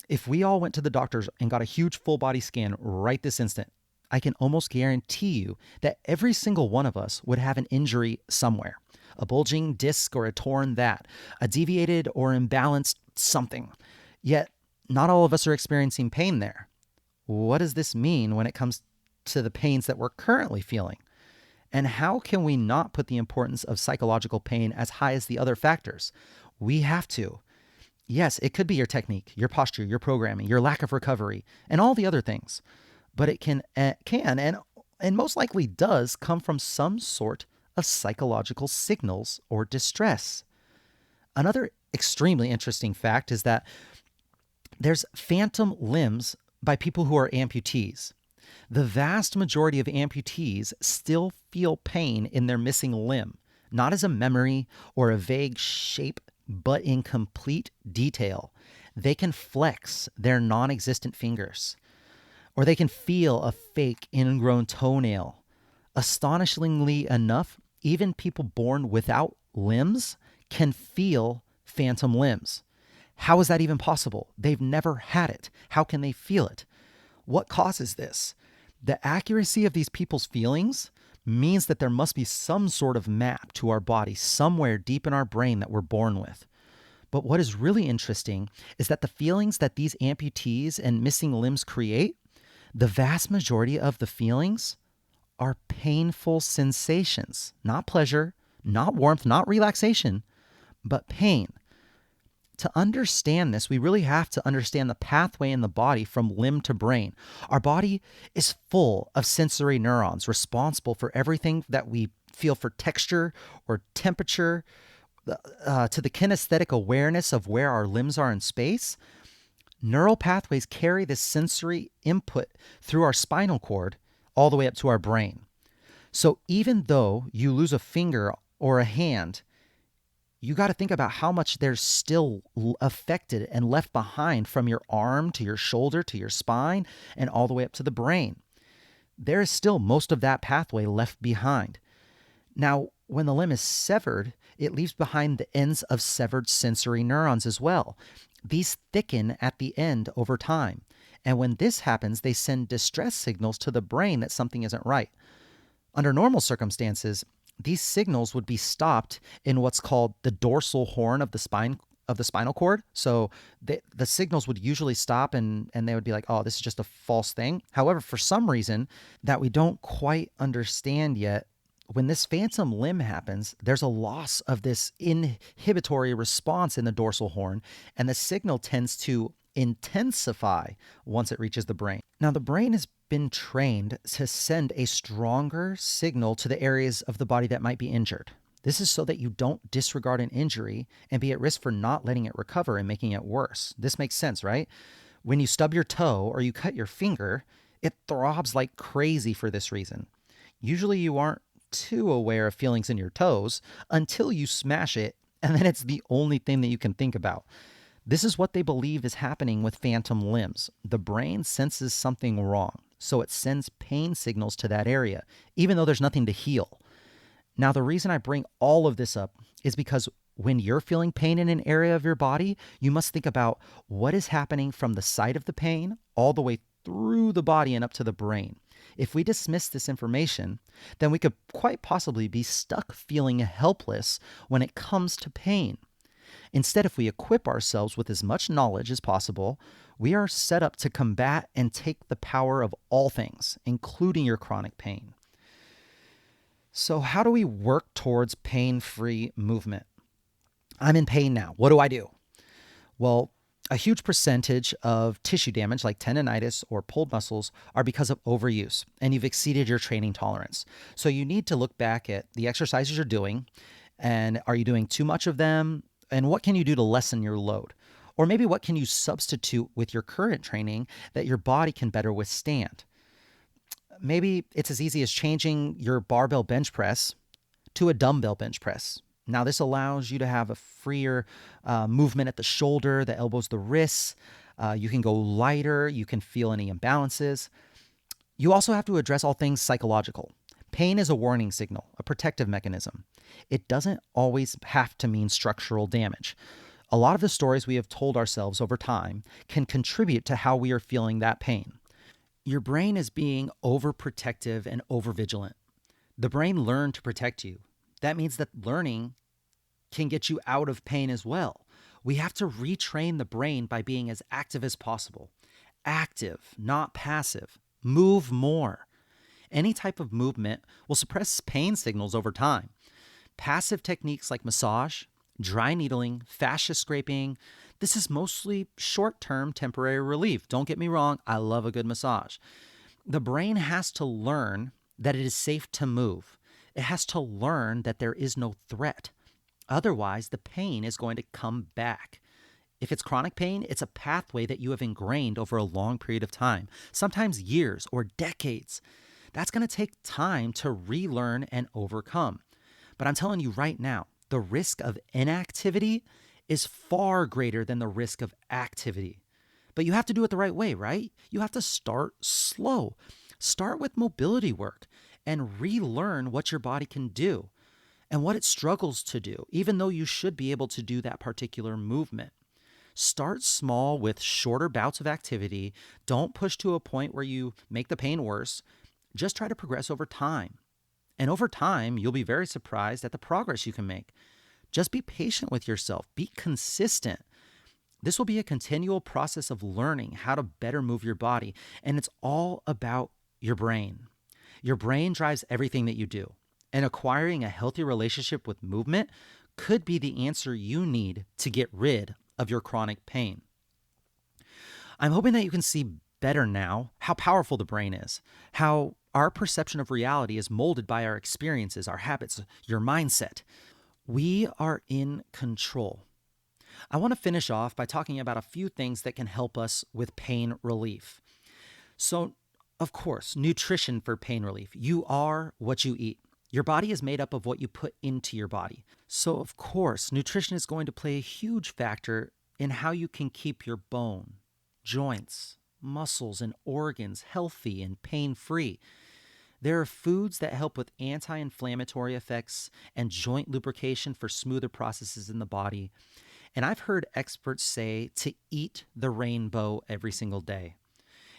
if we all went to the doctors and got a huge full body scan right this instant, I can almost guarantee you that every single one of us would have an injury somewhere. A bulging disc or a torn that, a deviated or imbalanced something. Yet, not all of us are experiencing pain there. What does this mean when it comes to the pains that we're currently feeling? And how can we not put the importance of psychological pain as high as the other factors? We have to. Yes, it could be your technique, your posture, your programming, your lack of recovery, and all the other things. But it can and most likely does come from some sort of psychological signals or distress. Another extremely interesting fact is that there's phantom limbs by people who are amputees. The vast majority of amputees still feel pain in their missing limb, not as a memory or a vague shape, but in complete detail. They can flex their non-existent fingers, or they can feel a fake ingrown toenail. Astonishingly enough, even people born without limbs can feel phantom limbs. How is that even possible? They've never had it. How can they feel it? What causes this? The accuracy of these people's feelings means that there must be some sort of map to our body somewhere deep in our brain that we're born with. But what is really interesting is that the feelings that these amputees and missing limbs create, the vast majority of the feelings are painful sensations, not pleasure, not warmth, not relaxation, but pain. To understand this, we really have to understand the pathway in the body from limb to brain. Our body is full of sensory neurons responsible for everything that we feel for texture or temperature, to the kinesthetic awareness of where our limbs are in space. Neural pathways carry this sensory input through our spinal cord all the way up to our brain. So even though you lose a finger or a hand, you got to think about how much there's still affected and left behind from your arm to your shoulder to your spine and all the way up to the brain. There is still most of that pathway left behind. Now, when the limb is severed, it leaves behind the ends of severed sensory neurons as well. These thicken at the end over time. And when this happens, they send distress signals to the brain that something isn't right. Under normal circumstances, these signals would be stopped in what's called the dorsal horn of the spinal cord. So the signals would usually stop and they would be like, oh, this is just a false thing. However, for some reason that we don't quite understand yet, when this phantom limb happens, there's a loss of this inhibitory response in the dorsal horn, and the signal tends to intensify once it reaches the brain. Now, the brain has been trained to send a stronger signal to the areas of the body that might be injured. This is so that you don't disregard an injury and be at risk for not letting it recover and making it worse. This makes sense, right? When you stub your toe or you cut your finger, it throbs like crazy for this reason. Usually you aren't too aware of feelings in your toes until you smash it, and then it's the only thing that you can think about. This is what they believe is happening with phantom limbs. The brain senses something wrong, so it sends pain signals to that area, even though there's nothing to heal. Now, the reason I bring all of this up is because When you're feeling pain in an area of your body, you must think about what is happening from the site of the pain all the way through the body and up to the brain. If we dismiss this information, then we could quite possibly be stuck feeling helpless when it comes to pain. Instead, if we equip ourselves with as much knowledge as possible, we are set up to combat and take the power of all things, including your chronic pain. So, how do we work towards pain free movement? I'm in pain now. What do I do? Well, a huge percentage of tissue damage, like tendonitis or pulled muscles, are because of overuse, and you've exceeded your training tolerance. So, you need to look back at the exercises you're doing, and are you doing too much of them? And what can you do to lessen your load? Or maybe what can you substitute with your current training that your body can better withstand? Maybe it's as easy as changing your barbell bench press to a dumbbell bench press. Now, this allows you to have a freer movement at the shoulder, the elbows, the wrists. You can go lighter. You can feel any imbalances. You also have to address all things psychological. Pain is a warning signal, a protective mechanism. It doesn't always have to mean structural damage. A lot of the stories we have told ourselves over time can contribute to how we are feeling that pain. Your brain is being overprotective and overvigilant. The brain learned to protect you. That means that learning can get you out of pain as well. We have to retrain the brain by being as active as possible. Active, not passive. Move more. Any type of movement will suppress pain signals over time. Passive techniques like massage, dry needling, fascia scraping, this is mostly short-term temporary relief. Don't get me wrong, I love a good massage. The brain has to learn that it is safe to move. It has to learn that there is no threat. Otherwise, the pain is going to come back. If it's chronic pain, it's a pathway that you have ingrained over a long period of time, sometimes years or decades. That's going to take time to relearn and overcome. But I'm telling you right now, the risk of inactivity is far greater than the risk of activity. But you have to do it the right way, right? You have to start slow. Start with mobility work and relearn what your body can do and what it struggles to do, even though you should be able to do that particular movement. Start small with shorter bouts of activity. Don't push to a point where you make the pain worse. Just try to progress over time. And over time, you'll be very surprised at the progress you can make. Just be patient with yourself. Be consistent. This will be a continual process of learning how to better move your body. And it's all about your brain. Your brain drives everything that you do. And acquiring a healthy relationship with movement could be the answer you need to get rid of your chronic pain. I'm hoping that you can see better now how powerful the brain is, how our perception of reality is molded by our experiences, our habits, your mindset. We are in control. I want to finish off by talking about a few things that can help us with pain relief. So, of course, nutrition for pain relief. You are what you eat. Your body is made up of what you put into your body. So, of course, nutrition is going to play a huge factor in how you can keep your bone, joints, muscles, and organs healthy and pain-free. There are foods that help with anti-inflammatory effects and joint lubrication for smoother processes in the body. And I've heard experts say to eat the rainbow every single day.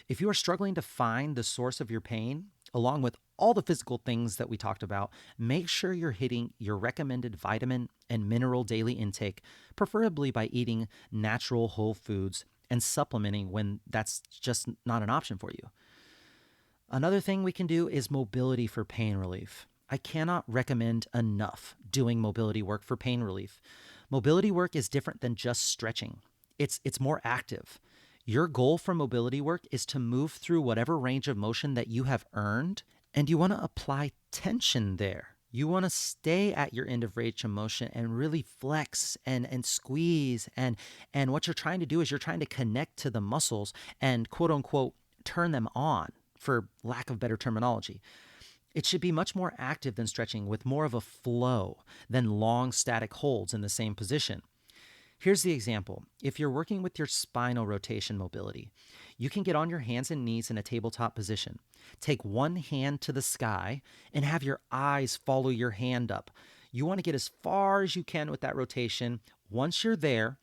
If you are struggling to find the source of your pain, along with all the physical things that we talked about, make sure you're hitting your recommended vitamin and mineral daily intake, preferably by eating natural whole foods and supplementing when that's just not an option for you. Another thing we can do is mobility for pain relief. I cannot recommend enough doing mobility work for pain relief. Mobility work is different than just stretching. It's more active. Your goal for mobility work is to move through whatever range of motion that you have earned, and you want to apply tension there. You want to stay at your end of range of motion and really flex and squeeze. And what you're trying to do is you're trying to connect to the muscles and quote unquote turn them on, for lack of better terminology. It should be much more active than stretching, with more of a flow than long static holds in the same position. Here's the example. If you're working with your spinal rotation mobility, you can get on your hands and knees in a tabletop position. Take one hand to the sky and have your eyes follow your hand up. You want to get as far as you can with that rotation. Once you're there,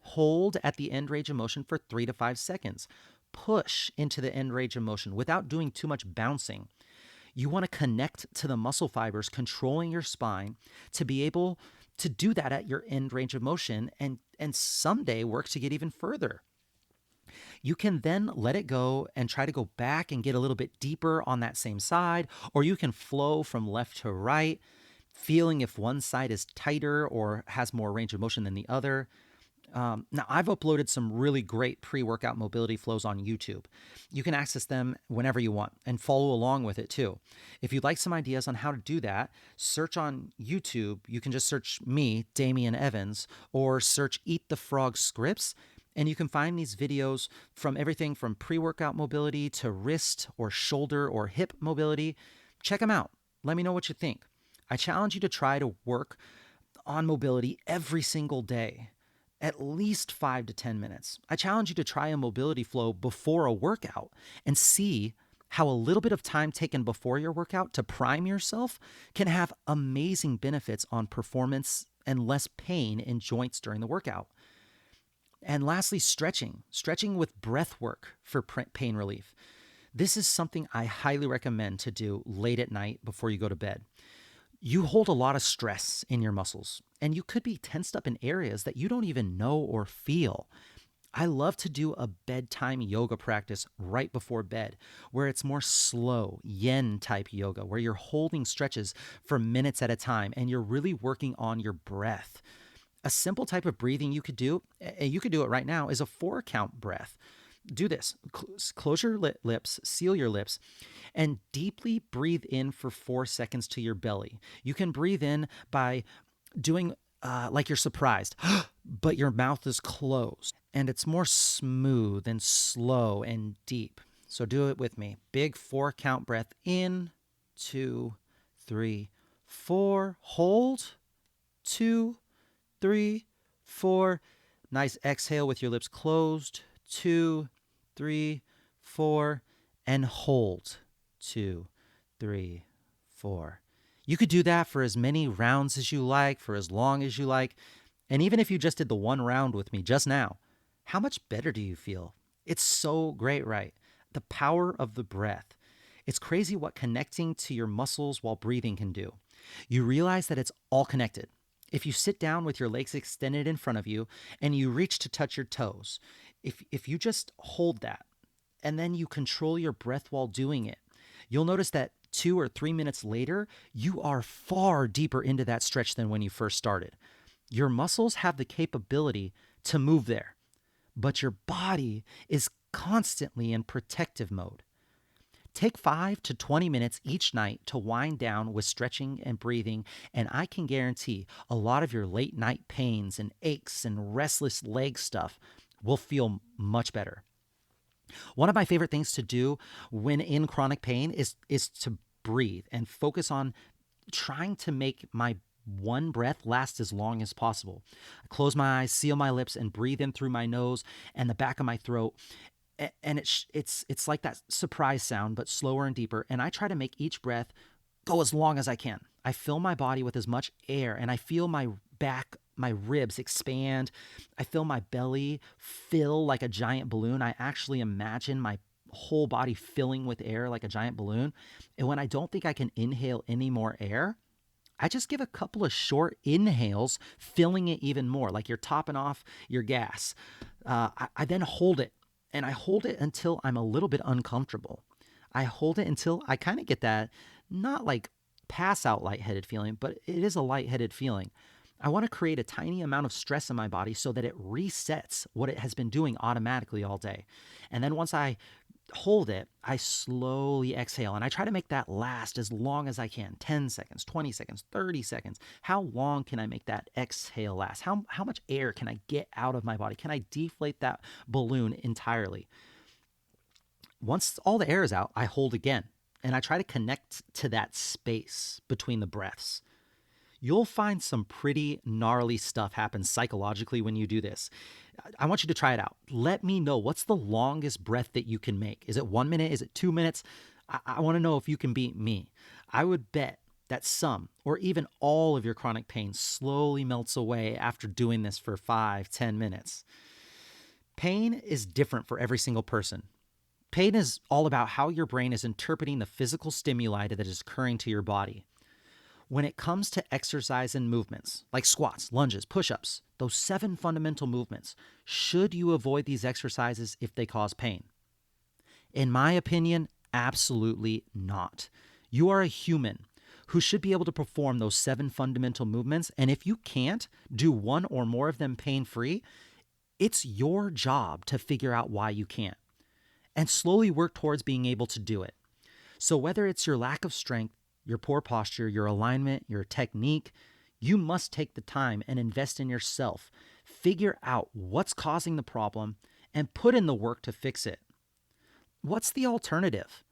hold at the end range of motion for 3 to 5 seconds. Push into the end range of motion without doing too much bouncing. You want to connect to the muscle fibers controlling your spine to be able to do that at your end range of motion and someday work to get even further. You can then let it go and try to go back and get a little bit deeper on that same side, or you can flow from left to right, feeling if one side is tighter or has more range of motion than the other. Now, I've uploaded some really great pre-workout mobility flows on YouTube. You can access them whenever you want and follow along with it too. If you'd like some ideas on how to do that, search on YouTube. You can just search me, Damian Evans, or search Eat the Frog Scripts, and you can find these videos from everything from pre-workout mobility to wrist or shoulder or hip mobility. Check them out. Let me know what you think. I challenge you to try to work on mobility every single day, at least 5 to 10 minutes. I challenge you to try a mobility flow before a workout and see how a little bit of time taken before your workout to prime yourself can have amazing benefits on performance and less pain in joints during the workout. And lastly, stretching with breath work for pain relief. This is something I highly recommend to do late at night before you go to bed. You hold a lot of stress in your muscles, and you could be tensed up in areas that you don't even know or feel. I love to do a bedtime yoga practice right before bed, where it's more slow, yin type yoga, where you're holding stretches for minutes at a time and you're really working on your breath. A simple type of breathing you could do it right now, is a 4-count breath. Do this. Close your lips, seal your lips, and deeply breathe in for 4 seconds to your belly. You can breathe in by doing like you're surprised, but your mouth is closed, and it's more smooth and slow and deep. So do it with me. Big 4-count breath in, 2, 3, 4. Hold, 2, 3, 4. Nice exhale with your lips closed. 2, 3, 4, and hold. 2, 3, 4. You could do that for as many rounds as you like, for as long as you like. And even if you just did the one round with me just now, how much better do you feel? It's so great, right? The power of the breath. It's crazy what connecting to your muscles while breathing can do. You realize that it's all connected. If you sit down with your legs extended in front of you and you reach to touch your toes, if you just hold that and then you control your breath while doing it, you'll notice that 2 or 3 minutes later, you are far deeper into that stretch than when you first started. Your muscles have the capability to move there, but your body is constantly in protective mode. Take 5 to 20 minutes each night to wind down with stretching and breathing, and I can guarantee a lot of your late night pains and aches and restless leg stuff will feel much better. One of my favorite things to do when in chronic pain is to breathe and focus on trying to make my one breath last as long as possible. I close my eyes, seal my lips, and breathe in through my nose and the back of my throat. And it's like that surprise sound, but slower and deeper. And I try to make each breath go as long as I can. I fill my body with as much air, and I feel my back, my ribs expand. I feel my belly fill like a giant balloon. I actually imagine my whole body filling with air like a giant balloon. And when I don't think I can inhale any more air, I just give a couple of short inhales, filling it even more, like you're topping off your gas. I then hold it, and I hold it until I'm a little bit uncomfortable. I hold it until I kind of get that, not like pass out lightheaded feeling, but it is a lightheaded feeling. I want to create a tiny amount of stress in my body so that it resets what it has been doing automatically all day. And then once I hold it, I slowly exhale, and I try to make that last as long as I can. 10 seconds, 20 seconds, 30 seconds. How long can I make that exhale last? How much air can I get out of my body? Can I deflate that balloon entirely? Once all the air is out, I hold again, and I try to connect to that space between the breaths. You'll find some pretty gnarly stuff happen psychologically when you do this. I want you to try it out. Let me know, what's the longest breath that you can make? Is it 1 minute? Is it 2 minutes? I want to know if you can beat me. I would bet that some or even all of your chronic pain slowly melts away after doing this for 5-10 minutes. Pain is different for every single person. Pain is all about how your brain is interpreting the physical stimuli that is occurring to your body. When it comes to exercise and movements, like squats, lunges, push-ups, those 7 fundamental movements, should you avoid these exercises if they cause pain? In my opinion, absolutely not. You are a human who should be able to perform those 7 fundamental movements, and if you can't do one or more of them pain-free, it's your job to figure out why you can't and slowly work towards being able to do it. So whether it's your lack of strength, your poor posture, your alignment, your technique, you must take the time and invest in yourself. Figure out what's causing the problem and put in the work to fix it. What's the alternative?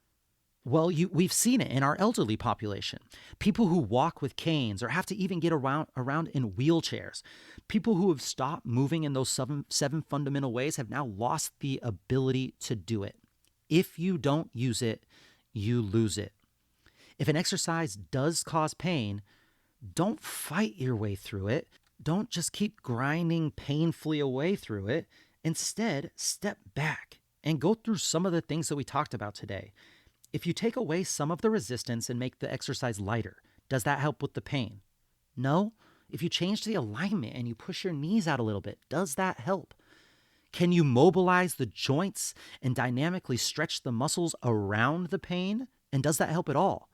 Well, we've seen it in our elderly population. People who walk with canes or have to even get around in wheelchairs. People who have stopped moving in those seven fundamental ways have now lost the ability to do it. If you don't use it, you lose it. If an exercise does cause pain, don't fight your way through it. Don't just keep grinding painfully away through it. Instead, step back and go through some of the things that we talked about today. If you take away some of the resistance and make the exercise lighter, does that help with the pain? No. If you change the alignment and you push your knees out a little bit, does that help? Can you mobilize the joints and dynamically stretch the muscles around the pain? And does that help at all?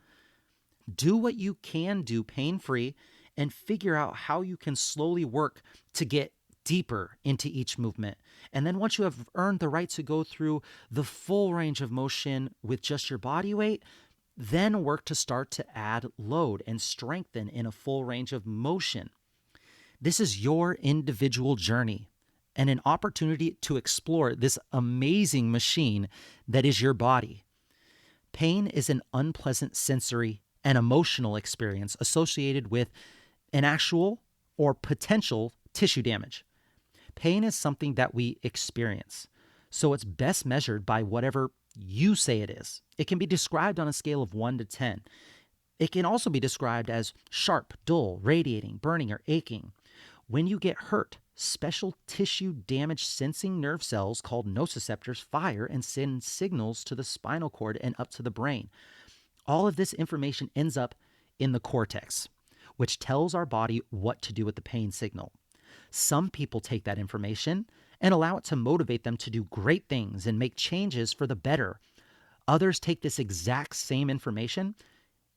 Do what you can do pain-free and figure out how you can slowly work to get deeper into each movement. And then once you have earned the right to go through the full range of motion with just your body weight, then work to start to add load and strengthen in a full range of motion. This is your individual journey and an opportunity to explore this amazing machine that is your body. Pain is an unpleasant sensory and emotional experience associated with an actual or potential tissue damage. Pain is something that we experience, so it's best measured by whatever you say it is. It can be described on a scale of 1 to 10. It can also be described as sharp, dull, radiating, burning, or aching. When you get hurt, special tissue damage sensing nerve cells called nociceptors fire and send signals to the spinal cord and up to the brain. All of this information ends up in the cortex, which tells our body what to do with the pain signal. Some people take that information and allow it to motivate them to do great things and make changes for the better. Others take this exact same information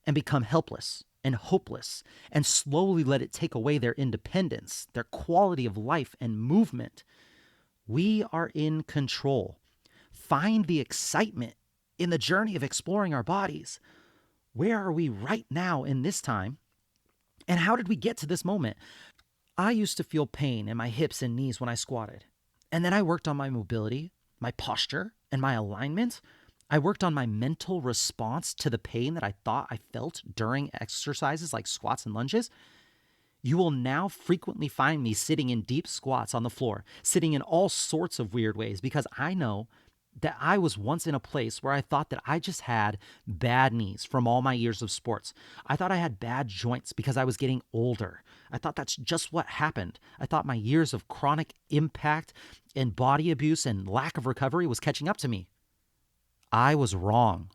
and become helpless and hopeless and slowly let it take away their independence, their quality of life and movement. We are in control. Find the excitement in the journey of exploring our bodies. Where are we right now in this time? And how did we get to this moment? I used to feel pain in my hips and knees when I squatted. And then I worked on my mobility, my posture, and my alignment. I worked on my mental response to the pain that I thought I felt during exercises like squats and lunges. You will now frequently find me sitting in deep squats on the floor, sitting in all sorts of weird ways because I know that I was once in a place where I thought that I just had bad knees from all my years of sports. I thought I had bad joints because I was getting older. I thought that's just what happened. I thought my years of chronic impact and body abuse and lack of recovery was catching up to me. I was wrong.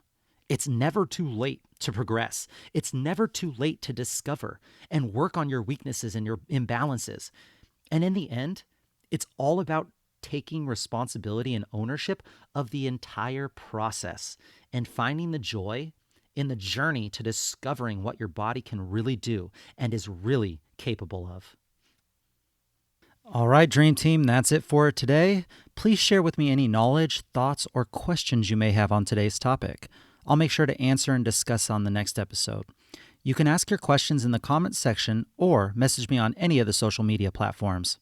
It's never too late to progress. It's never too late to discover and work on your weaknesses and your imbalances. And in the end, it's all about taking responsibility and ownership of the entire process and finding the joy in the journey to discovering what your body can really do and is really capable of. All right, Dream Team, that's it for today. Please share with me any knowledge, thoughts, or questions you may have on today's topic. I'll make sure to answer and discuss on the next episode. You can ask your questions in the comments section or message me on any of the social media platforms.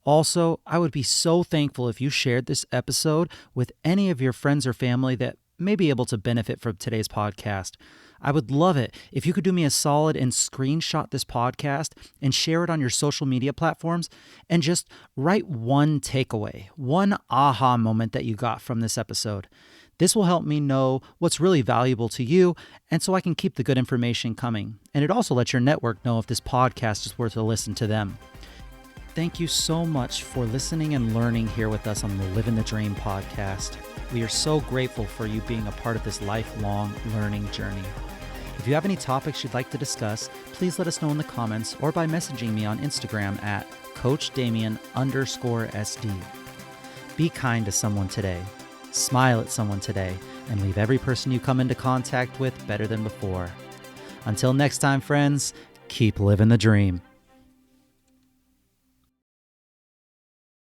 Also, I would be so thankful if you shared this episode with any of your friends or family that may be able to benefit from today's podcast, I would love it if you could do me a solid and screenshot this podcast and share it on your social media platforms and just write one takeaway, one aha moment that you got from this episode. This will help me know what's really valuable to you, and so I can keep the good information coming. And it also lets your network know if this podcast is worth a listen to them. Thank you so much for listening and learning here with us on the Livin the Dream podcast. We are so grateful for you being a part of this lifelong learning journey. If you have any topics you'd like to discuss, please let us know in the comments or by messaging me on Instagram at CoachDamian_SD. Be kind to someone today. Smile at someone today, and leave every person you come into contact with better than before. Until next time, friends, keep living the dream.